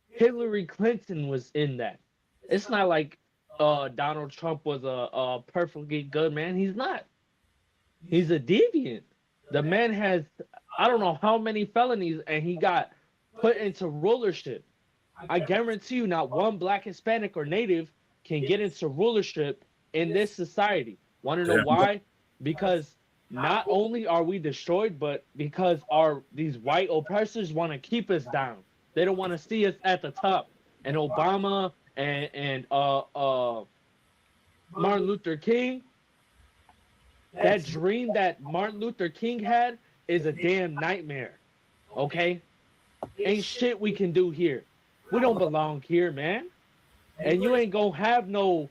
Hillary Clinton was in that. It's not like Donald Trump was a perfectly good man. He's not. He's a deviant. The man has, I don't know how many felonies, and he got put into rulership. I guarantee you not one Black, Hispanic, or Native can get into rulership in this society. Want to know why? Because not only are we destroyed, but because these white oppressors want to keep us down. They don't want to see us at the top. And Obama and Martin Luther King, that dream that Martin Luther King had is a damn nightmare. Okay? Ain't shit we can do here. We don't belong here, man. And you ain't gonna have no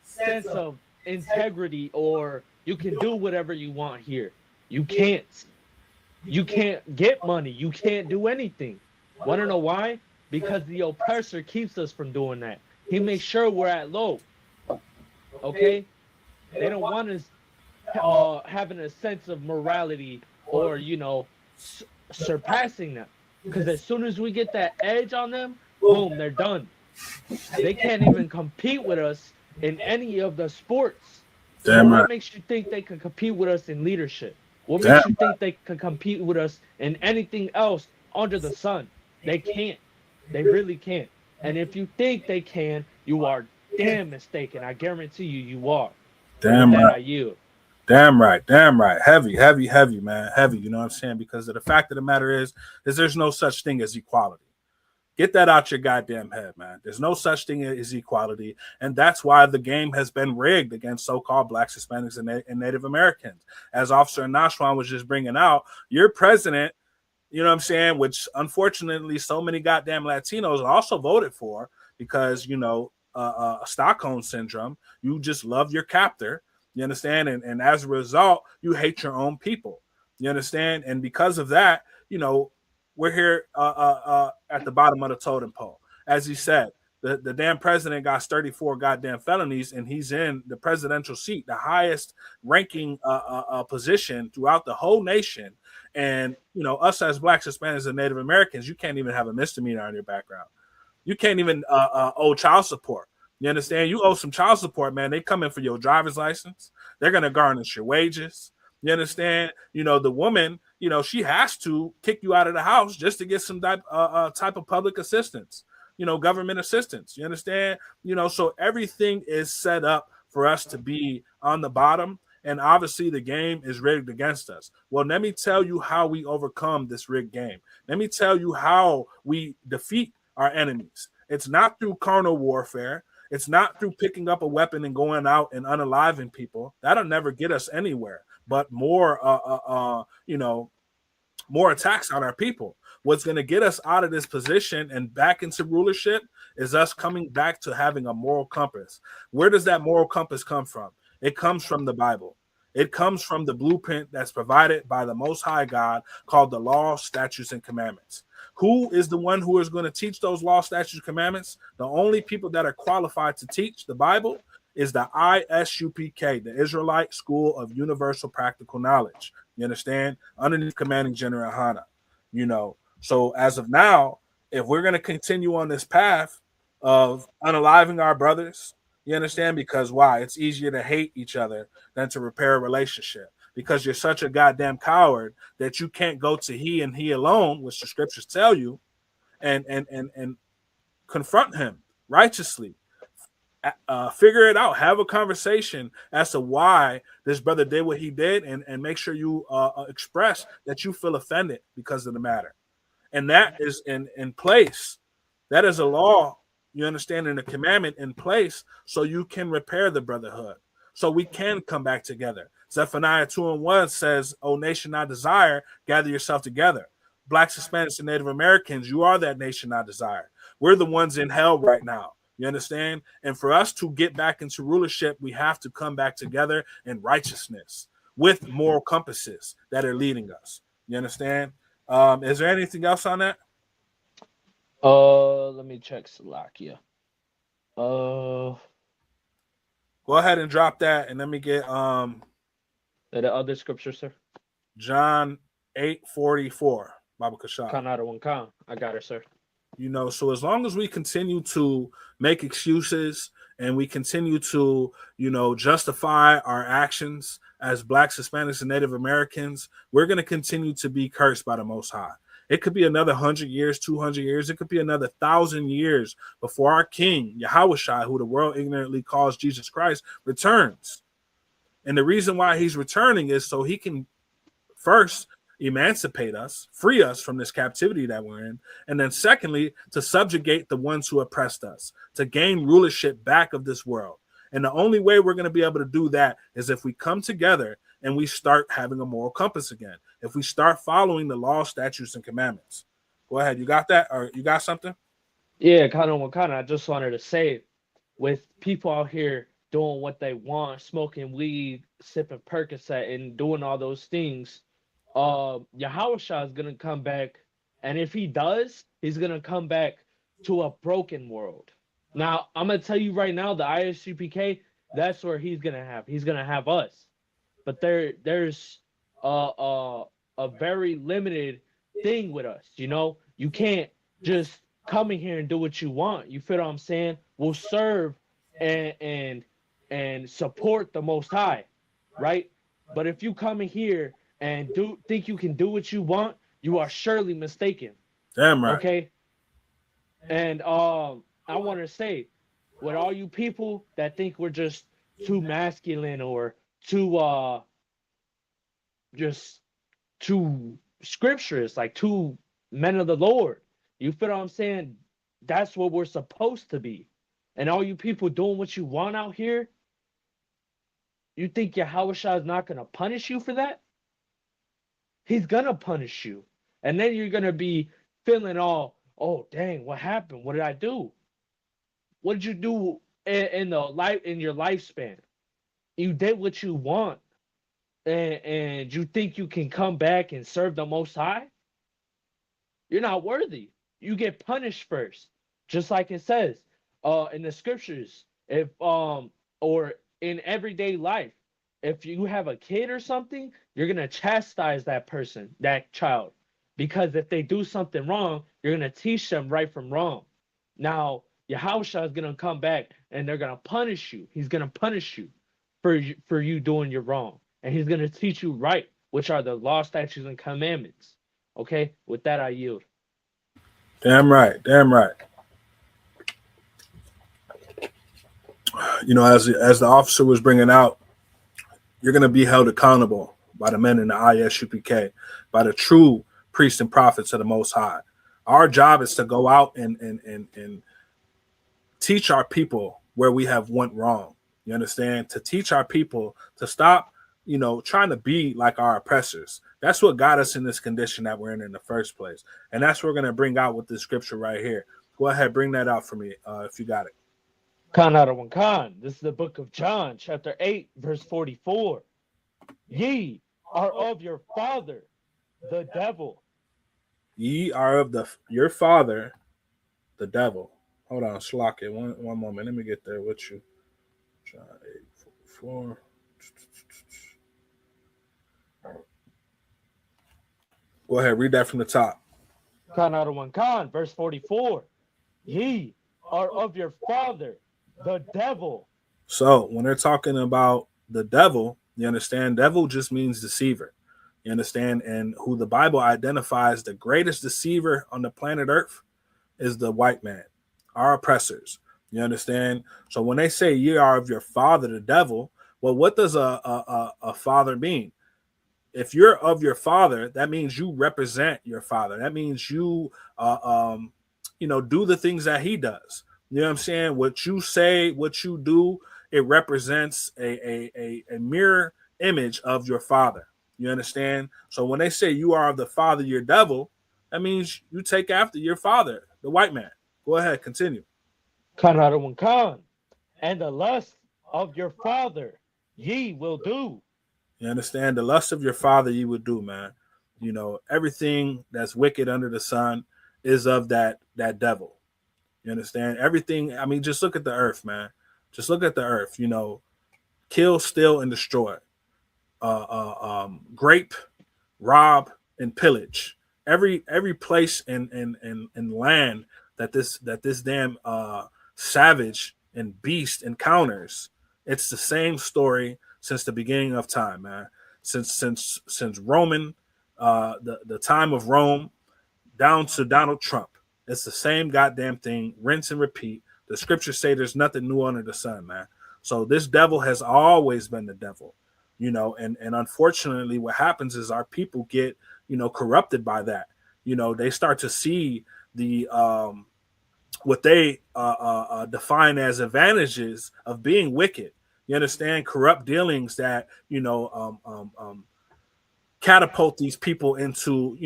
sense of integrity or you can do whatever you want here. You can't. You can't get money. You can't do anything. Want to know why? Because the oppressor keeps us from doing that. He makes sure we're at low. Okay? They don't want us having a sense of morality or, surpassing them. Because as soon as we get that edge on them, boom, they're done. They can't even compete with us in any of the sports. So what makes you think they can compete with us in leadership? What makes you think they can compete with us in anything else under the sun? They can't. They really can't. And if you think they can, you are damn mistaken. I guarantee you are. Damn right. I yield. Damn right. Heavy, man. Heavy, you know what I'm saying? Because the fact of the matter is there's no such thing as equality. Get that out your goddamn head, man. There's no such thing as equality. And that's why the game has been rigged against so-called Blacks, Hispanics, and Native Americans. As Officer Nashwan was just bringing out, your president, you know what I'm saying, which unfortunately so many goddamn Latinos also voted for because, Stockholm syndrome, you just love your captor, you understand? And as a result, you hate your own people, you understand? And because of that, we're here at the bottom of the totem pole. As he said, the damn president got 34 goddamn felonies, and he's in the presidential seat, the highest ranking position throughout the whole nation. And, us as Blacks, Hispanics, and Native Americans, you can't even have a misdemeanor on your background. You can't even owe child support. You understand? You owe some child support, man. They come in for your driver's license. They're going to garnish your wages. You understand? The woman, she has to kick you out of the house just to get some type of public assistance, government assistance. You understand? So everything is set up for us to be on the bottom. And obviously the game is rigged against us. Well, let me tell you how we overcome this rigged game. Let me tell you how we defeat our enemies. It's not through carnal warfare. It's not through picking up a weapon and going out and unaliving people. That'll never get us anywhere. But more attacks on our people. What's going to get us out of this position and back into rulership is us coming back to having a moral compass. Where does that moral compass come from? It comes from the Bible. It comes from the blueprint that's provided by the Most High God called the law, statutes, and commandments. Who is the one who is going to teach those law, statutes, and commandments? The only people that are qualified to teach the Bible is the ISUPK, the Israelite School of Universal Practical Knowledge. You understand? Underneath Commanding General Hana. You know, so as of now, if we're going to continue on this path of unaliving our brothers, you understand? Because why? It's easier to hate each other than to repair a relationship. Because you're such a goddamn coward that you can't go to he and he alone, which the scriptures tell you, and confront him righteously. Figure it out. Have a conversation as to why this brother did what he did, and make sure you express that you feel offended because of the matter. And that is in place. That is a law, you understand, and a commandment in place so you can repair the brotherhood, so we can come back together. Zephaniah 2:1 says, "O nation I desire, gather yourself together." Blacks, Hispanics, and Native Americans, you are that nation I desire. We're the ones in hell right now. You understand? And for us to get back into rulership, we have to come back together in righteousness with moral compasses that are leading us. You understand? Is there anything else on that? Let me check Salakia. Go ahead and drop that, and let me get The other scripture, sir. John 8:44. Baba Kashab. Kanada one kan. I got it, sir. You know, so as long as we continue to make excuses and we continue to, you know, justify our actions as Blacks, Hispanics, and Native Americans, we're going to continue to be cursed by the Most High. It could be another 100 years, 200 years. It could be another 1,000 years before our King, Yahushua, who the world ignorantly calls Jesus Christ, returns. And the reason why he's returning is so he can first emancipate us, free us from this captivity that we're in, and then secondly, to subjugate the ones who oppressed us, to gain rulership back of this world. And the only way we're going to be able to do that is if we come together and we start having a moral compass again, if we start following the law, statutes, and commandments. Go ahead. You got that? Or you got something? Yeah, kind of. I just wanted to say, with people out here doing what they want, smoking weed, sipping Percocet, and doing all those things, Yahushua is gonna come back, and if he does, he's gonna come back to a broken world. Now, I'm gonna tell you right now, the ISUPK, that's where he's gonna have. He's gonna have us, but there's a very limited thing with us. You know, you can't just come in here and do what you want. You feel what I'm saying? We'll serve and support the Most High, right? But if you come in here and think you can do what you want, you are surely mistaken. Damn right. Okay. And I want to say, with all you people that think we're just too masculine or too just too scripturous, like too men of the Lord, you feel what I'm saying? That's what we're supposed to be. And all you people doing what you want out here, you think Yahushua is not going to punish you for that? He's going to punish you. And then you're going to be feeling all, oh, dang, what happened? What did I do? What did you do in your lifespan? You did what you want. And you think you can come back and serve the Most High? You're not worthy. You get punished first. Just like it says in the scriptures, if or in everyday life, if you have a kid or something, you're going to chastise that person, that child. Because if they do something wrong, you're going to teach them right from wrong. Now, Yahushua is going to come back and they're going to punish you. He's going to punish you for you doing your wrong. And he's going to teach you right, which are the law, statutes, and commandments. Okay? With that, I yield. Damn right. Damn right. You know, as the officer was bringing out, you're going to be held accountable by the men in the ISUPK, by the true priests and prophets of the Most High. Our job is to go out and teach our people where we have went wrong. You understand? To teach our people to stop, you know, trying to be like our oppressors. That's what got us in this condition that we're in the first place. And that's what we're going to bring out with this scripture right here. Go ahead, bring that out for me if you got it. Khan out of one Khan. This is the book of John, chapter 8, verse 44. Ye are of your father, the devil. Ye are of your father, the devil. Hold on, Slock it. One moment. Let me get there with you. John 8:44. Go ahead, read that from the top. Khan Adawan Khan, verse 44. Ye are of your father, the devil. So when they're talking about the devil, you understand, devil just means deceiver. You understand? And who the Bible identifies the greatest deceiver on the planet Earth is the white man, our oppressors. You understand? So when they say ye are of your father, the devil, well, what does a father mean? If you're of your father, that means you represent your father. That means you, do the things that he does. You know what I'm saying? What you say, what you do, it represents a mirror image of your father. You understand? So when they say you are of the father, your devil, that means you take after your father, the white man. Go ahead, continue. Khan Adawan Khan, and the lust of your father ye will do. You understand? The lust of your father you would do, man. You know, everything that's wicked under the sun is of that devil. You understand? Everything, I mean, just look at the earth, man. Just look at the earth, kill, steal, and destroy. Grape, rob, and pillage. Every place and land that this damn savage and beast encounters, it's the same story since the beginning of time, man. Since Roman, the time of Rome, down to Donald Trump, it's the same goddamn thing, rinse and repeat. The scriptures say there's nothing new under the sun, man. So this devil has always been the devil, and unfortunately what happens is our people get, corrupted by that. They start to see the what they define as advantages of being wicked. You understand? Corrupt dealings that, catapult these people into,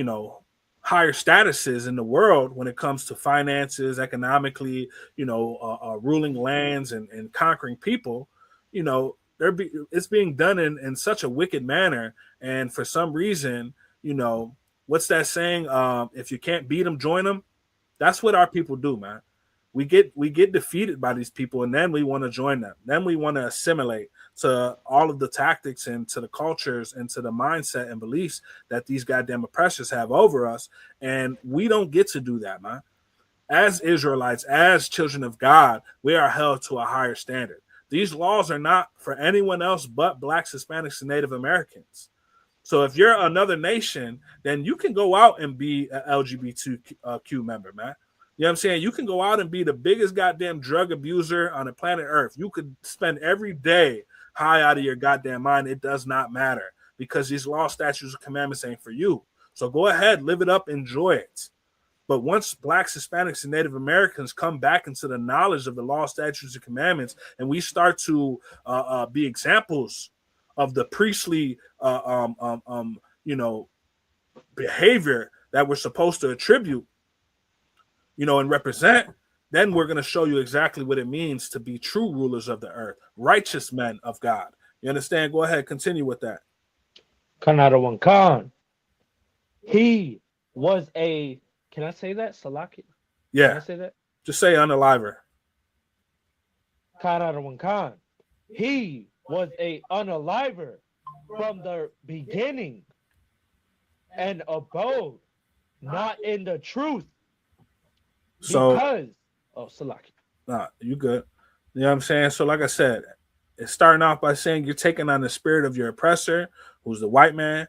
higher statuses in the world when it comes to finances, economically, ruling lands and conquering people. It's being done in such a wicked manner. And for some reason, what's that saying? If you can't beat them, join them. That's what our people do, man. We get defeated by these people, and then we want to join them. Then we want to assimilate to all of the tactics and to the cultures and to the mindset and beliefs that these goddamn oppressors have over us. And we don't get to do that, man. As Israelites, as children of God, we are held to a higher standard. These laws are not for anyone else but Blacks, Hispanics, and Native Americans. So if you're another nation, then you can go out and be an LGBTQ member, man. You know what I'm saying? You can go out and be the biggest goddamn drug abuser on the planet Earth. You could spend every day high out of your goddamn mind. It does not matter because these law, statutes, and commandments ain't for you. So go ahead, live it up, enjoy it. But once Blacks, Hispanics, and Native Americans come back into the knowledge of the law, statutes, and commandments, and we start to be examples of the priestly, behavior that we're supposed to attribute, and represent, then we're going to show you exactly what it means to be true rulers of the earth, righteous men of God. You understand? Go ahead, continue with that. Khan Adawan Khan. He was a, can I say that? Salaki? Yeah. Can I say that? Just say unaliver. Khan Adawan Khan. He was a unaliver from the beginning and abode not in the truth. So, because, Salaki. Nah, you good. You know what I'm saying? So, like I said, it's starting off by saying you're taking on the spirit of your oppressor, who's the white man.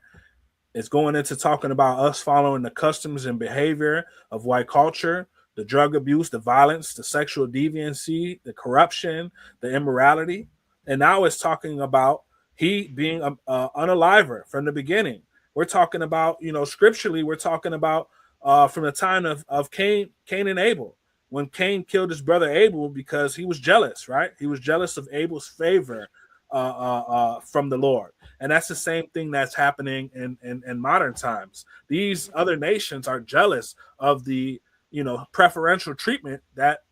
It's going into talking about us following the customs and behavior of white culture, the drug abuse, the violence, the sexual deviancy, the corruption, the immorality. And now it's talking about he being an unaliver from the beginning. We're talking about, scripturally, we're talking about from the time of Cain and Abel, when Cain killed his brother Abel because he was jealous, right? He was jealous of Abel's favor from the Lord. And that's the same thing that's happening in modern times. These other nations are jealous of the, preferential treatment that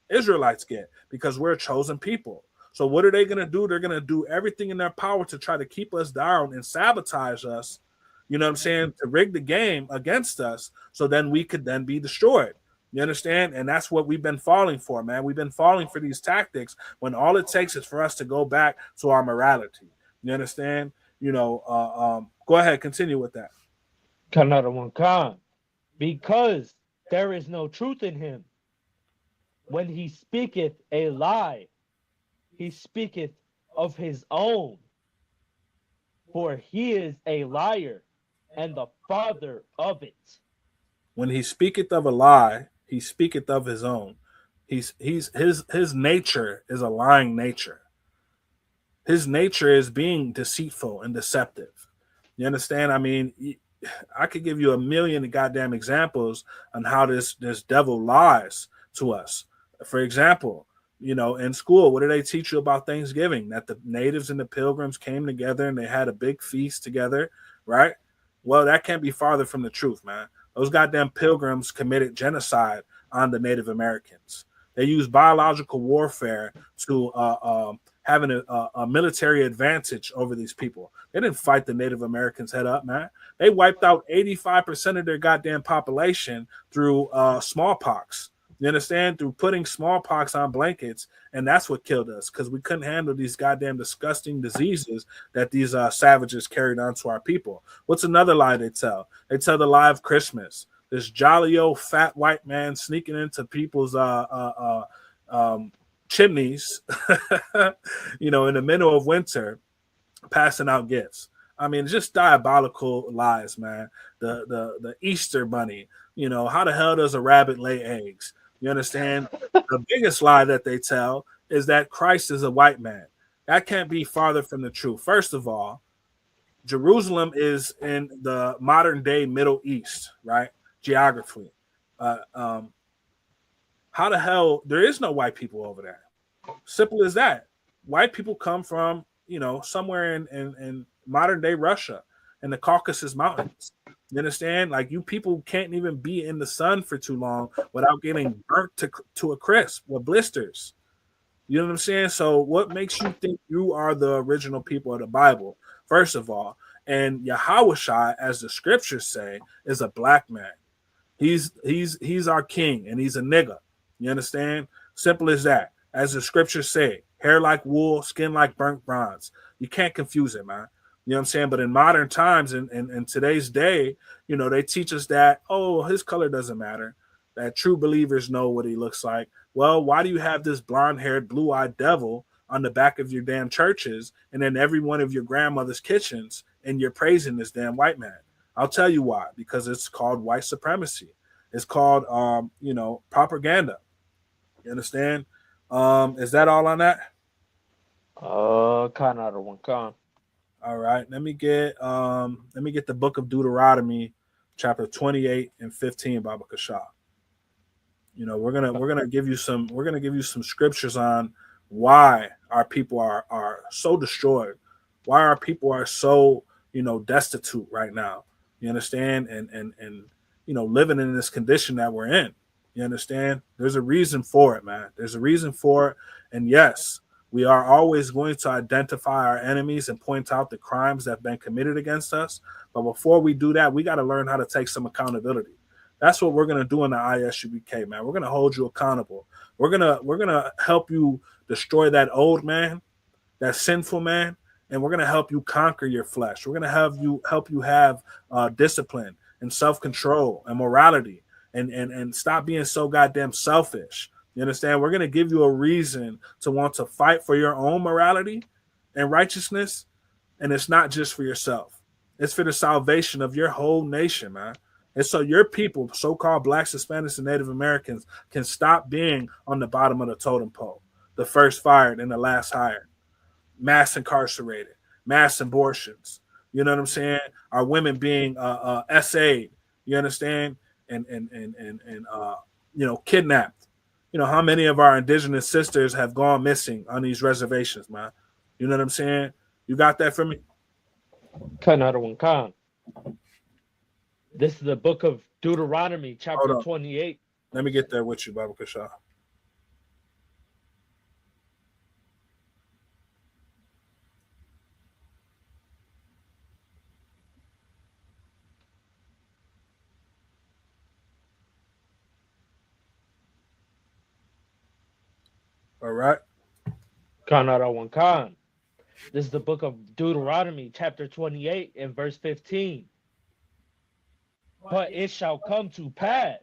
Israelites get because we're a chosen people. So what are they going to do? They're going to do everything in their power to try to keep us down and sabotage us. You know what I'm saying? To rig the game against us so then we could then be destroyed. You understand? And that's what we've been falling for, man. We've been falling for these tactics when all it takes is for us to go back to our morality. You understand? You know, go ahead, continue with that. Kanada Wankan. Because there is no truth in him. When he speaketh a lie, he speaketh of his own. For he is a liar and the father of it. When he speaketh of a lie, he speaketh of his own. His nature is a lying nature. His nature is being deceitful and deceptive. You understand? I mean, I could give you a million goddamn examples on how this devil lies to us. For example, you know, in school, what do they teach you about Thanksgiving? That the natives and the pilgrims came together and they had a big feast together, right? Well, that can't be farther from the truth, man. Those goddamn pilgrims committed genocide on the Native Americans. They used biological warfare to having a military advantage over these people. They didn't fight the Native Americans head up, man. They wiped out 85% of their goddamn population through smallpox. You understand? Through putting smallpox on blankets, and that's what killed us because we couldn't handle these goddamn disgusting diseases that these savages carried on to our people. What's another lie they tell? They tell the lie of Christmas. This jolly old fat white man sneaking into people's chimneys, you know, in the middle of winter, passing out gifts. I mean, just diabolical lies, man. The Easter bunny, you know, how the hell does a rabbit lay eggs? You understand? The biggest lie that they tell is that Christ is a white man. That can't be farther from the truth. First of all, Jerusalem is in the modern day Middle East, right? Geography. How the hell there is no white people over there? Simple as that. White people come from, you know, somewhere in modern day Russia and the Caucasus Mountains. You understand? Like, you people can't even be in the sun for too long without getting burnt to a crisp with blisters. You know what I'm saying? So what makes you think you are the original people of the Bible? First of all, and Yahushua, as the scriptures say, is a black man. He's our king, and he's a nigga. You understand? Simple as that. As the scriptures say, hair like wool, skin like burnt bronze. You can't confuse it, man. You know what I'm saying? But in modern times, in today's day, you know, they teach us that, oh, his color doesn't matter, that true believers know what he looks like. Well, why do you have this blonde-haired, blue-eyed devil on the back of your damn churches and in every one of your grandmother's kitchens, and you're praising this damn white man? I'll tell you why. Because it's called white supremacy. It's called, you know, propaganda. You understand? Is that all on that? Kind of one con. All right, let me get the book of Deuteronomy, chapter 28 and 15, Baba Kasha. You know, we're gonna give you some scriptures on why our people are so destroyed, why our people are so, you know, destitute right now. You understand? And you know, living in this condition that we're in. You understand? There's a reason for it, man. There's a reason for it. And yes, we are always going to identify our enemies and point out the crimes that have been committed against us. But before we do that, we got to learn how to take some accountability. That's what we're going to do in the ISUBK, man. We're going to hold you accountable. We're going to help you destroy that old man, that sinful man, and we're going to help you conquer your flesh. We're going to help you have discipline and self-control and morality and stop being so goddamn selfish. You understand? We're going to give you a reason to want to fight for your own morality and righteousness. And it's not just for yourself. It's for the salvation of your whole nation, man. And so your people, so-called Blacks, Hispanics, and Native Americans, can stop being on the bottom of the totem pole, the first fired and the last hired, mass incarcerated, mass abortions. You know what I'm saying? Our women being SA'd, you understand? And you know, kidnapped. You know, how many of our indigenous sisters have gone missing on these reservations, man? You know what I'm saying? You got that for me? Another one, Khan. This is the book of Deuteronomy, chapter 28. Let me get there with you, Baba Kasha. All right. Kanara one Khan. This is the book of Deuteronomy, chapter 28, and verse 15. But it shall come to pass,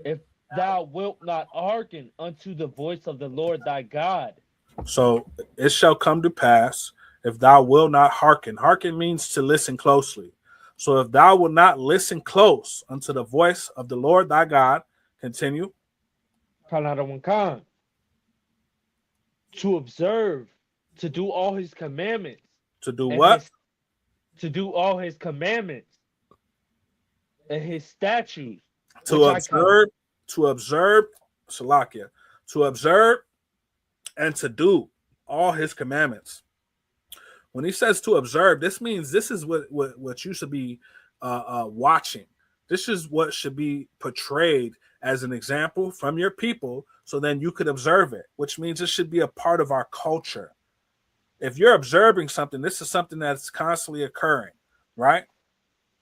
if thou wilt not hearken unto the voice of the Lord thy God. So it shall come to pass, if thou wilt not hearken. Hearken means to listen closely. So if thou wilt not listen close unto the voice of the Lord thy God, continue. Kanara one Khan. To observe, to do all his commandments. To do and what? to do all his commandments and his statutes. To observe, Salakia, to observe and to do all his commandments. When he says to observe, this means this is what you should be watching. This is what should be portrayed as an example from your people, so then you could observe it, which means it should be a part of our culture. If you're observing something, this is something that's constantly occurring, right?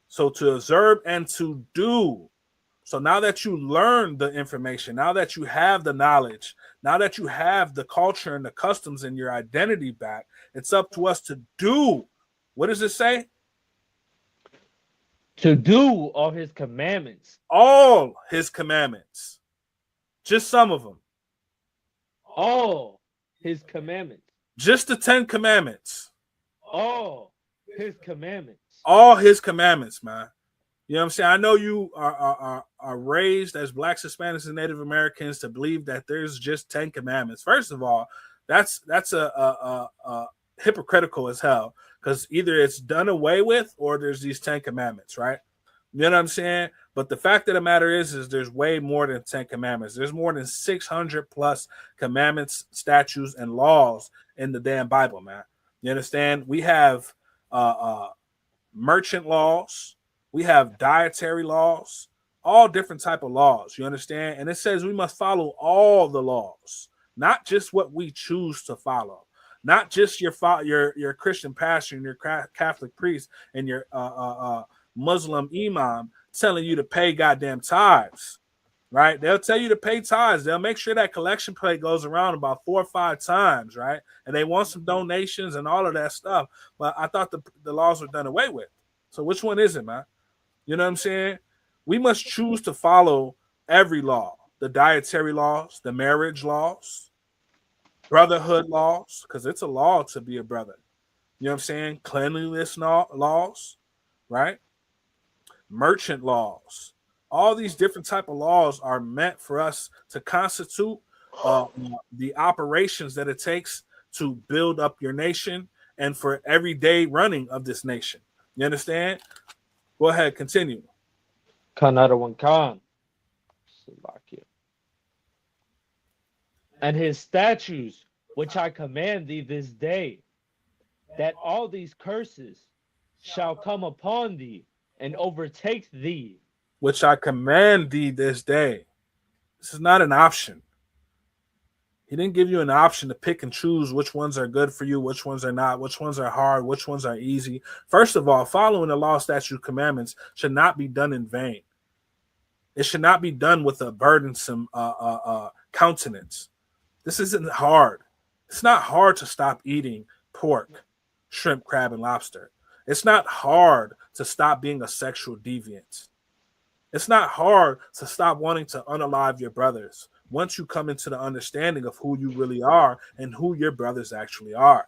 So to observe and to do. So now that you learn the information, now that you have the knowledge, now that you have the culture and the customs and your identity back, it's up to us to do. What does it say? To do all his commandments. All his commandments. Just some of them. All his commandments. Just the 10 commandments. All his commandments. All his commandments, man. You know what I'm saying? I know you are raised as Blacks, Hispanics, and Native Americans to believe that there's just 10 commandments. First of all, that's a hypocritical as hell, because either it's done away with or there's these 10 commandments, right? You know what I'm saying? But the fact of the matter is there's way more than 10 commandments. There's more than 600 plus commandments, statutes, and laws in the damn Bible, man. You understand? We have merchant laws. We have dietary laws, all different type of laws. You understand? And it says we must follow all the laws, not just what we choose to follow, not just your Christian pastor and your Catholic priest and your Muslim imam telling you to pay goddamn tithes, right? They'll tell you to pay tithes. They'll make sure that collection plate goes around about 4 or 5 times, right? And they want some donations and all of that stuff. But I thought the laws were done away with. So which one is it, man? You know what I'm saying? We must choose to follow every law, the dietary laws, the marriage laws, brotherhood laws, because it's a law to be a brother. You know what I'm saying? Cleanliness laws, right? Merchant laws. All these different type of laws are meant for us to constitute the operations that it takes to build up your nation and for everyday running of this nation. You understand? Go ahead, continue. Kanara one Khan. And his statutes, which I command thee this day, that all these curses shall come upon thee and overtake thee. Which I command thee this day. This is not an option. He didn't give you an option to pick and choose which ones are good for you, which ones are not, which ones are hard, which ones are easy. First of all, following the law, statute, commandments should not be done in vain. It should not be done with a burdensome countenance. This isn't hard. It's not hard to stop eating pork, shrimp, crab, and lobster. It's not hard to stop being a sexual deviant. It's not hard to stop wanting to unalive your brothers once you come into the understanding of who you really are and who your brothers actually are.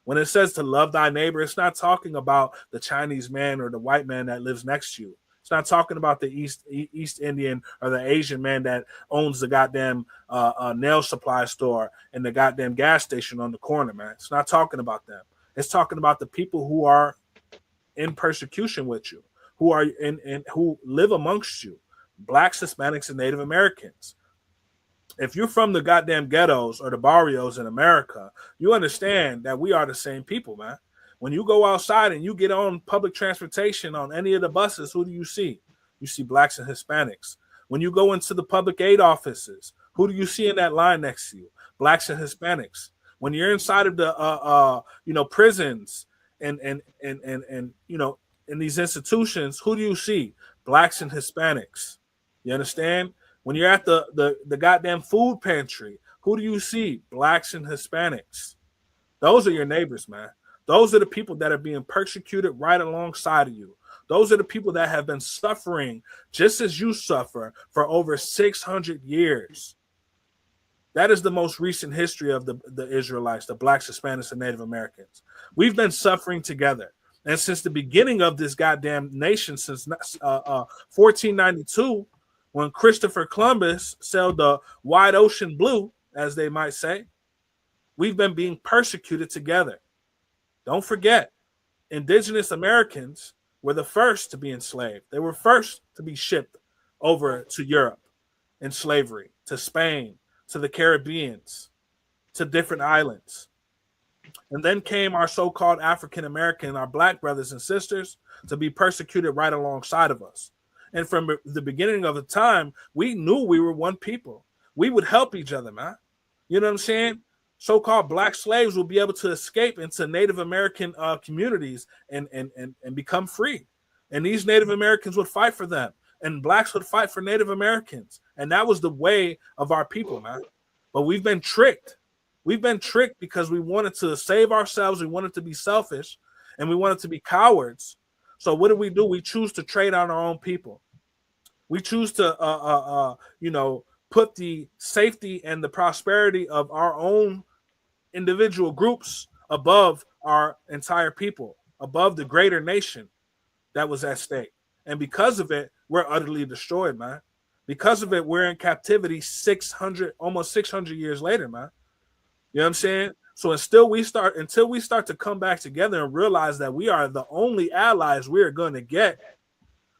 When it says to love thy neighbor, it's not talking about the Chinese man or the white man that lives next to you. It's not talking about the East Indian or the Asian man that owns the goddamn nail supply store and the goddamn gas station on the corner, man. It's not talking about them. It's talking about the people who are in persecution with you, who are who live amongst you, Blacks, Hispanics, and Native Americans. If you're from the goddamn ghettos or the barrios in America, you understand that we are the same people, man. When you go outside and you get on public transportation on any of the buses, who do you see? You see Blacks and Hispanics. When you go into the public aid offices, who do you see in that line next to you? Blacks and Hispanics. When you're inside of the prisons and in these institutions, who do you see? Blacks and Hispanics. You understand? When you're at the goddamn food pantry, Who do you see? Blacks and Hispanics. Those are your neighbors, man. Those are the people that are being persecuted right alongside of you. Those are the people that have been suffering just as you suffer for over 600 years. That is the most recent history of the Israelites, the Blacks, Hispanics, and Native Americans. We've been suffering together. And since the beginning of this goddamn nation, since 1492, when Christopher Columbus sailed the wide ocean blue, as they might say, we've been being persecuted together. Don't forget, indigenous Americans were the first to be enslaved. They were first to be shipped over to Europe in slavery, to Spain, to the Caribbeans, to different islands. And then came our so-called African American, our black brothers and sisters, to be persecuted right alongside of us. And from the beginning of the time, we knew we were one people. We would help each other, man. You know what I'm saying? So-called black slaves will be able to escape into Native American communities and become free. And these Native Americans would fight for them. And blacks would fight for Native Americans. And that was the way of our people, man. But we've been tricked. We've been tricked because we wanted to save ourselves. We wanted to be selfish. And we wanted to be cowards. So what do? We choose to trade on our own people. We choose to, put the safety and the prosperity of our own individual groups above our entire people, above the greater nation that was at stake. And because of it, we're utterly destroyed, man. Because of it, we're in captivity almost 600 years later, man. You know what I'm saying? So until we start to come back together and realize that we are the only allies we're going to get,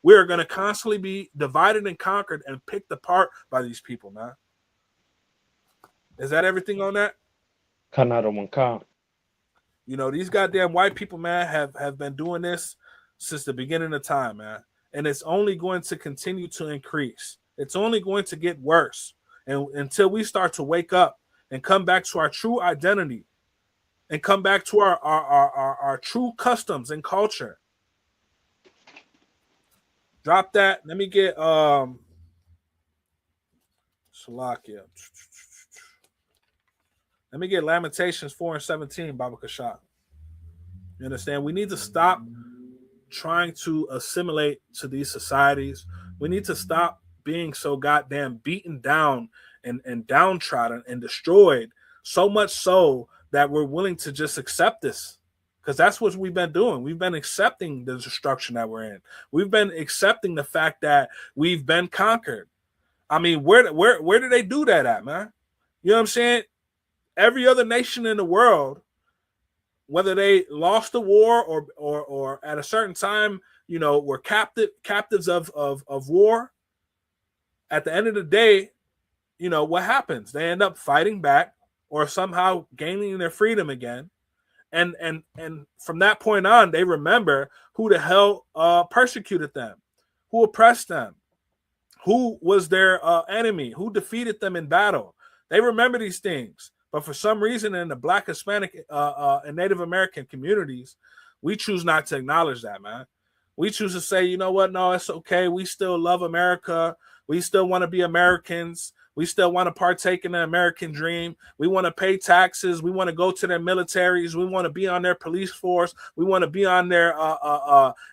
we are going to constantly be divided and conquered and picked apart by these people, man. Is that everything on that? You know, these goddamn white people, man, have been doing this since the beginning of time, man. And it's only going to continue to increase. It's only going to get worse. And until we start to wake up and come back to our true identity and come back to our true customs and culture. Drop that. Let me get Salakia. Let me get Lamentations 4:17, Baba Kashat. You understand? We need to stop trying to assimilate to these societies. We need to stop being so goddamn beaten down and downtrodden and destroyed, so much so that we're willing to just accept this. Because that's what we've been doing. We've been accepting the destruction that we're in. We've been accepting the fact that we've been conquered. I mean, where do they do that at, man? You know what I'm saying? Every other nation in the world, whether they lost the war or at a certain time, you know, were captives of war, at the end of the day, you know, what happens? They end up fighting back or somehow gaining their freedom again. And from that point on, they remember who the hell persecuted them, who oppressed them, who was their enemy, who defeated them in battle. They remember these things. But for some reason in the Black, Hispanic, and Native American communities, we choose not to acknowledge that, man. We choose to say, you know what? No, it's okay. We still love America. We still want to be Americans. We still want to partake in the American dream. We want to pay taxes. We want to go to their militaries. We want to be on their police force. We want to be on their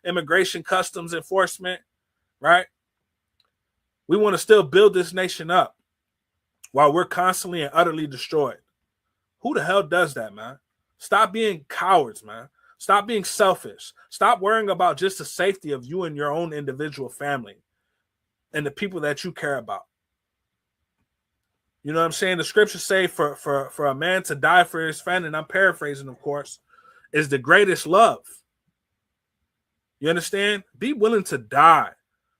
immigration customs enforcement, right? We want to still build this nation up while we're constantly and utterly destroyed. Who the hell does that, man? Stop being cowards, man. Stop being selfish. Stop worrying about just the safety of you and your own individual family and the people that you care about. You know what I'm saying? The scriptures say for a man to die for his friend, and I'm paraphrasing, of course, is the greatest love. You understand? Be willing to die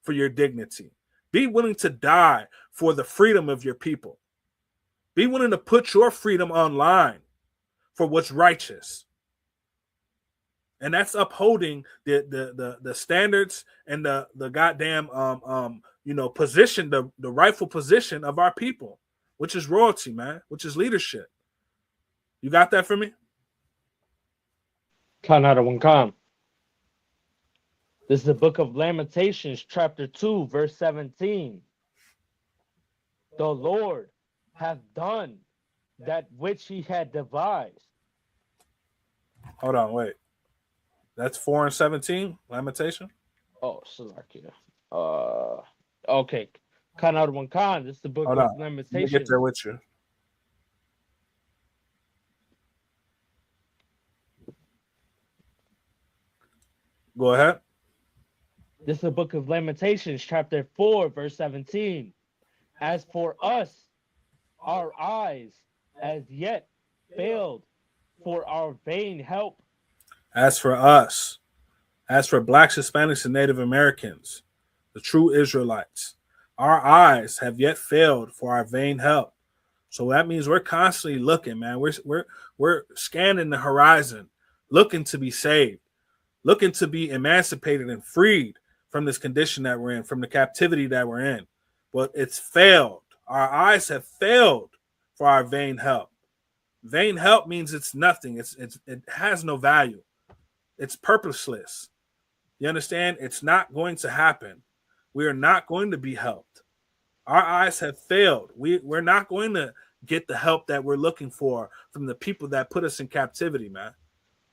for your dignity. Be willing to die for the freedom of your people. Be willing to put your freedom online for what's righteous. And that's upholding the standards and the goddamn position, the rightful position of our people, which is royalty, man, which is leadership. You got that for me? Khan. This is the book of Lamentations, chapter 2, verse 17. The Lord hath done that which he had devised. Hold on, wait. That's 4 and 17, Lamentation? Oh, Salakia. Okay. Khan Adawan Khan. This is the book Hold of on. Let me Lamentations. get there with you. Go ahead. This is the book of Lamentations, chapter 4, verse 17. As for us, our eyes as yet failed for our vain help. As for us, as for Blacks, Hispanics, and Native Americans, the true Israelites, our eyes have yet failed for our vain help. So that means we're constantly looking, man. We're scanning the horizon, looking to be saved, looking to be emancipated and freed from this condition that we're in, from the captivity that we're in. But it's failed. Our eyes have failed for our vain help. Vain help means it's nothing. It has no value. It's purposeless. You understand? It's not going to happen. We are not going to be helped. Our eyes have failed. We're not going to get the help that we're looking for from the people that put us in captivity, man.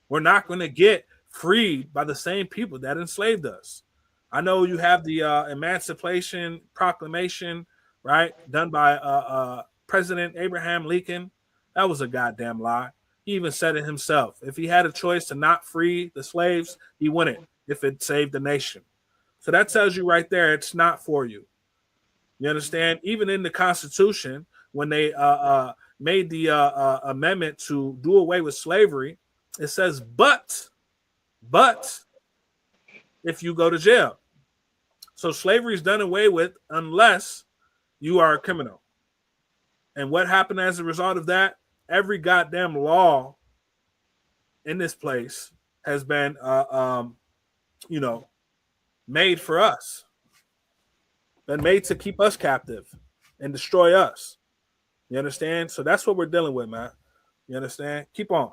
We're not going to get freed by the same people that enslaved us. I know you have the Emancipation Proclamation, right, done by President Abraham Lincoln. That was a goddamn lie. He even said it himself. If he had a choice to not free the slaves, he wouldn't if it saved the nation. So that tells you right there it's not for you. You understand? Even in the Constitution, when they made the amendment to do away with slavery, it says, but if you go to jail. So slavery is done away with unless you are a criminal. And what happened as a result of that? Every goddamn law in this place has been, made for us. Been made to keep us captive and destroy us. You understand? So that's what we're dealing with, man. You understand? Keep on.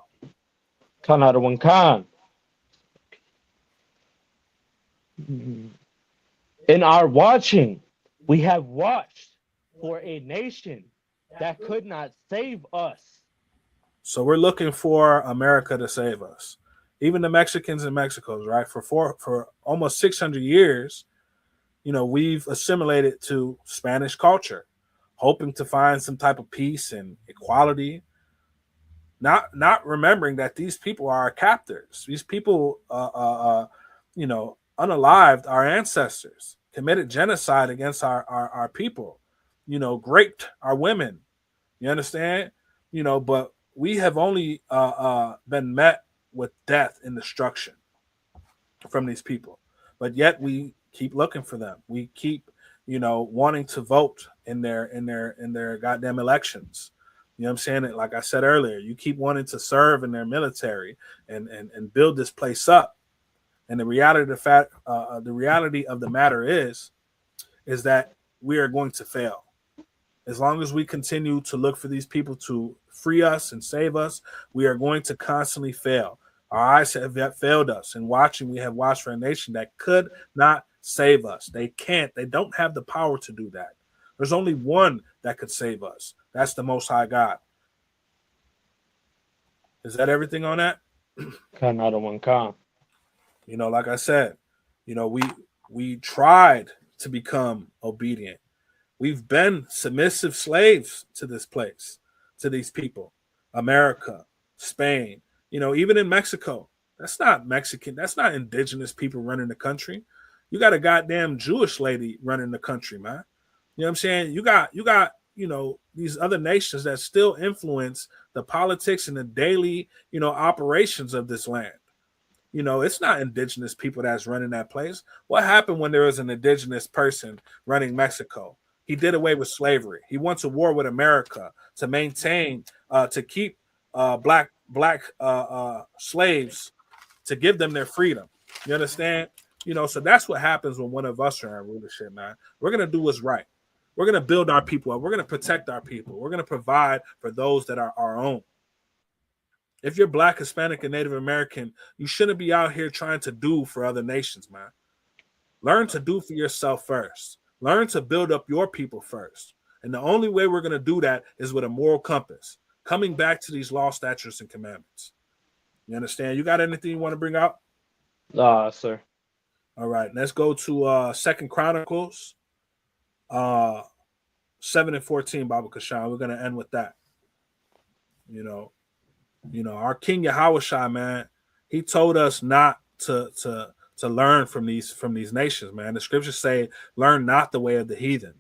Khan Adawan Khan. In our watching, we have watched for a nation that could not save us. So we're looking for America to save us. Even the Mexicans in Mexico, right? For almost 600 years, we've assimilated to Spanish culture, hoping to find some type of peace and equality. Not remembering that these people are our captors. These people, unalived our ancestors, committed genocide against our people, raped our women. You understand? But we have only been met with death and destruction from these people. But yet we keep looking for them. We keep, wanting to vote in their goddamn elections. You know what I'm saying? Like I said earlier, you keep wanting to serve in their military and build this place up. And the reality of the matter is that we are going to fail. As long as we continue to look for these people to free us and save us, we are going to constantly fail. Our eyes have failed us. And we have watched for a nation that could not save us. They can't. They don't have the power to do that. There's only one that could save us. That's the Most High God. Is that everything on that? Khan Adawan Khan. Like I said, we tried to become obedient. We've been submissive slaves to this place, to these people. America, Spain, even in Mexico. That's not Mexican. That's not indigenous people running the country. You got a goddamn Jewish lady running the country, man. You know what I'm saying? You got these other nations that still influence the politics and the daily, operations of this land. It's not indigenous people that's running that place. What happened when there was an indigenous person running Mexico? He did away with slavery. He went to war with America to maintain, to keep black slaves, to give them their freedom. You understand? So that's what happens when one of us are in rulership, man. We're going to do what's right. We're going to build our people up. We're going to protect our people. We're going to provide for those that are our own. If you're Black, Hispanic, and Native American, you shouldn't be out here trying to do for other nations, man. Learn to do for yourself first. Learn to build up your people first. And the only way we're going to do that is with a moral compass. coming back to these law, statutes, and commandments. You understand? You got anything you want to bring out? Sir. All right, let's go to 2 Chronicles 7 and 14, Baba Kashan. We're gonna end with that. You know, our King Yahushua, man, he told us not to learn from these nations, man. The scriptures say, learn not the way of the heathen.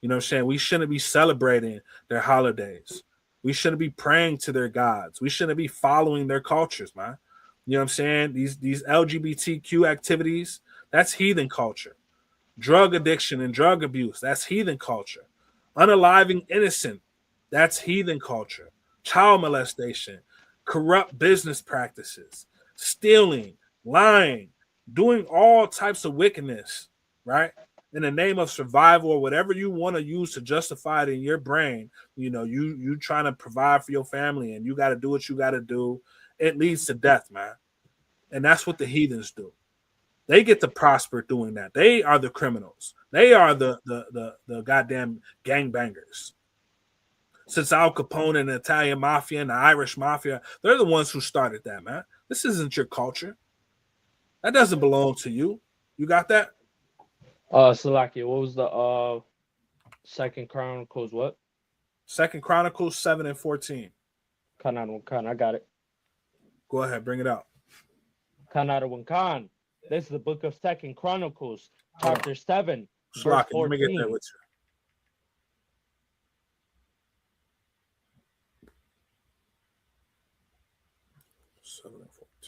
You know what I'm saying? We shouldn't be celebrating their holidays. We shouldn't be praying to their gods. We shouldn't be following their cultures, man. You know what I'm saying? These LGBTQ activities, that's heathen culture. Drug addiction and drug abuse, that's heathen culture. Unaliving innocent, that's heathen culture. Child molestation, corrupt business practices, stealing, lying, doing all types of wickedness, right? In the name of survival or whatever you want to use to justify it in your brain, you trying to provide for your family and you got to do what you got to do. It leads to death, man. And that's what the heathens do. They get to prosper doing that. They are the criminals. They are the goddamn gangbangers. Since Al Capone and the Italian mafia and the Irish mafia, they're the ones who started that, man. This isn't your culture. That doesn't belong to you. You got that? Salakia, what was the 2 Chronicles what? 2 Chronicles 7 and 14. Khan, I got it. Go ahead, bring it out. Khan. This is the book of 2 Chronicles, chapter 7, verse Salakia, 14. let me get there with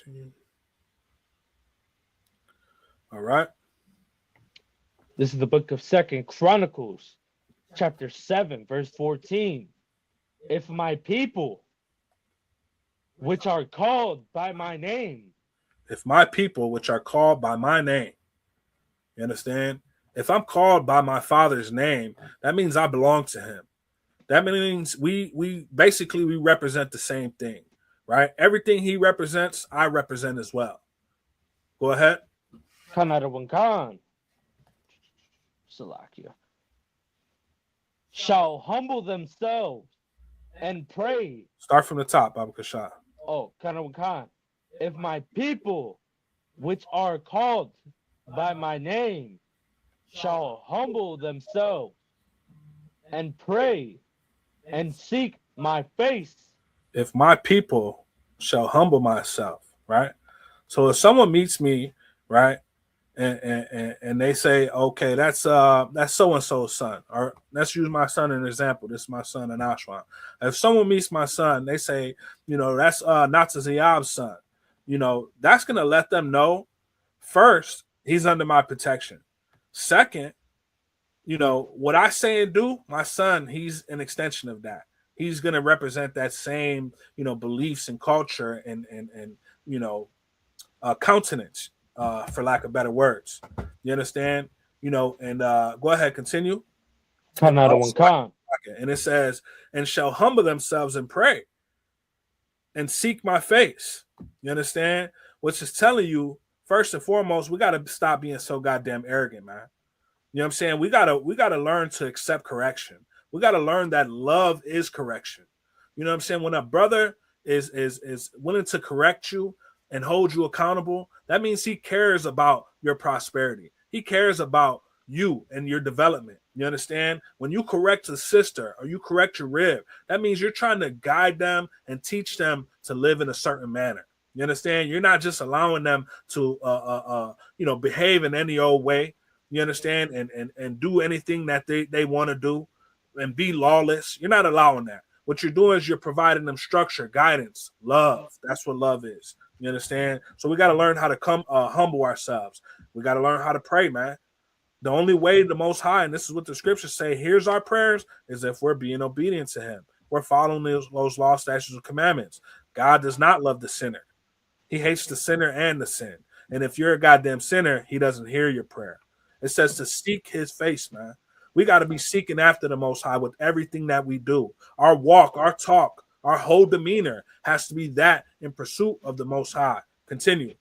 you. All right. This is the book of 2 Chronicles, chapter 7, verse 14. If my people, which are called by my name. If my people, which are called by my name. You understand? If I'm called by my Father's name, that means I belong to him. That means we basically represent the same thing, right? Everything he represents, I represent as well. Go ahead. Khan. Salakia. Shall humble themselves and pray. Start from the top, Baba Kashan. Oh, Khan. If my people, which are called by my name, shall humble themselves and pray and seek my face. If my people shall humble myself, right? So if someone meets me, right, and they say, okay, that's so-and-so's son, or let's use my son as an example. This is my son in Ashwan. If someone meets my son, they say, that's Nataziyab's son. That's going to let them know, first, he's under my protection. Second, what I say and do, my son, he's an extension of that. He's going to represent that same, beliefs and culture and countenance, for lack of better words. You understand? And go ahead, continue. Khan. And it says, and shall humble themselves and pray and seek my face. You understand? Which is telling you, first and foremost, we got to stop being so goddamn arrogant, man. You know what I'm saying? We gotta learn to accept correction. We gotta learn that love is correction. You know what I'm saying? When a brother is willing to correct you and hold you accountable, that means he cares about your prosperity. He cares about you and your development. You understand? When you correct a sister or you correct your rib, that means you're trying to guide them and teach them to live in a certain manner. You understand? You're not just allowing them to behave in any old way. You understand? And do anything that they want to do and be lawless. You're not allowing that. What you're doing is you're providing them structure, guidance, love. That's what love is. You understand? So we got to learn how to humble ourselves. We got to learn how to pray, man. The only way the Most High, and this is what the scriptures say, here's our prayers, is if we're being obedient to him. We're following those laws, statutes, and commandments. God does not love the sinner. He hates the sinner and the sin. And if you're a goddamn sinner, he doesn't hear your prayer. It says to seek his face, man. We got to be seeking after the Most High with everything that we do. Our walk, our talk, our whole demeanor has to be that in pursuit of the Most High. Continue.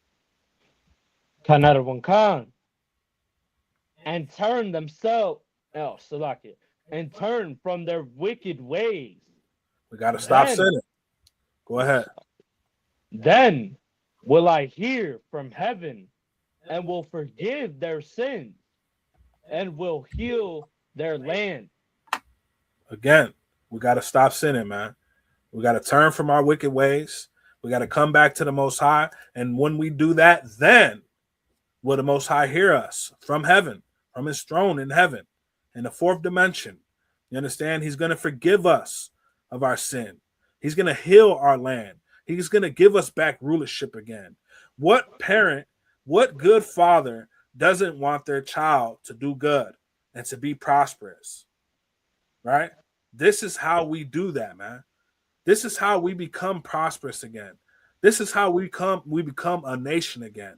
Khan. And turn themselves, and turn from their wicked ways. We got to stop Then- sinning. Go ahead. Then will I hear from heaven and will forgive their sins and will heal their land. Again, we got to stop sinning, man. We got to turn from our wicked ways. We got to come back to the Most High. And when we do that, then will the Most High hear us from heaven, from his throne in heaven, in the fourth dimension. You understand? He's going to forgive us of our sin. He's going to heal our land. He's going to give us back rulership again. What parent, what good father doesn't want their child to do good and to be prosperous? Right? This is how we do that, man. This is how we become prosperous again. This is how we become a nation again.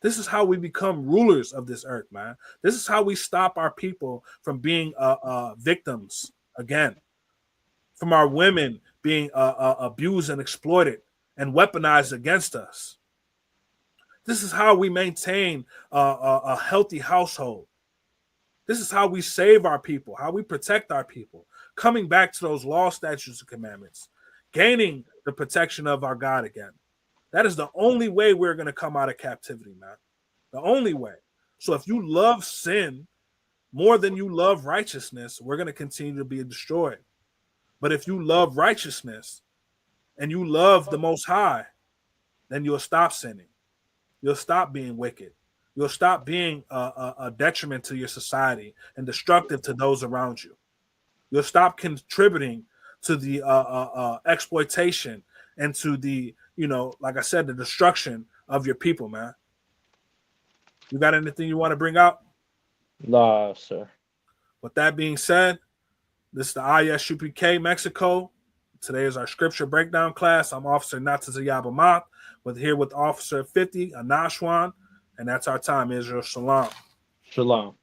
This is how we become rulers of this earth, man. This is how we stop our people from being victims again, from our women being abused and exploited and weaponized against us. This is how we maintain a healthy household. This is how we save our people, how we protect our people, coming back to those law, statutes, and commandments, gaining the protection of our God again. That is the only way we're going to come out of captivity, man. The only way. So if you love sin more than you love righteousness, we're going to continue to be destroyed. But if you love righteousness and you love the Most High, then you'll stop sinning. You'll stop being wicked. You'll stop being a detriment to your society and destructive to those around you. You'll stop contributing to the exploitation and to the, like I said, the destruction of your people, man. You got anything you want to bring out? No, sir. With that being said, this is the ISUPK Mexico. Today is our scripture breakdown class. I'm Officer Natazayab Ahmad, here with Officer 50, Anashwan, and that's our time. Israel Shalom. Shalom.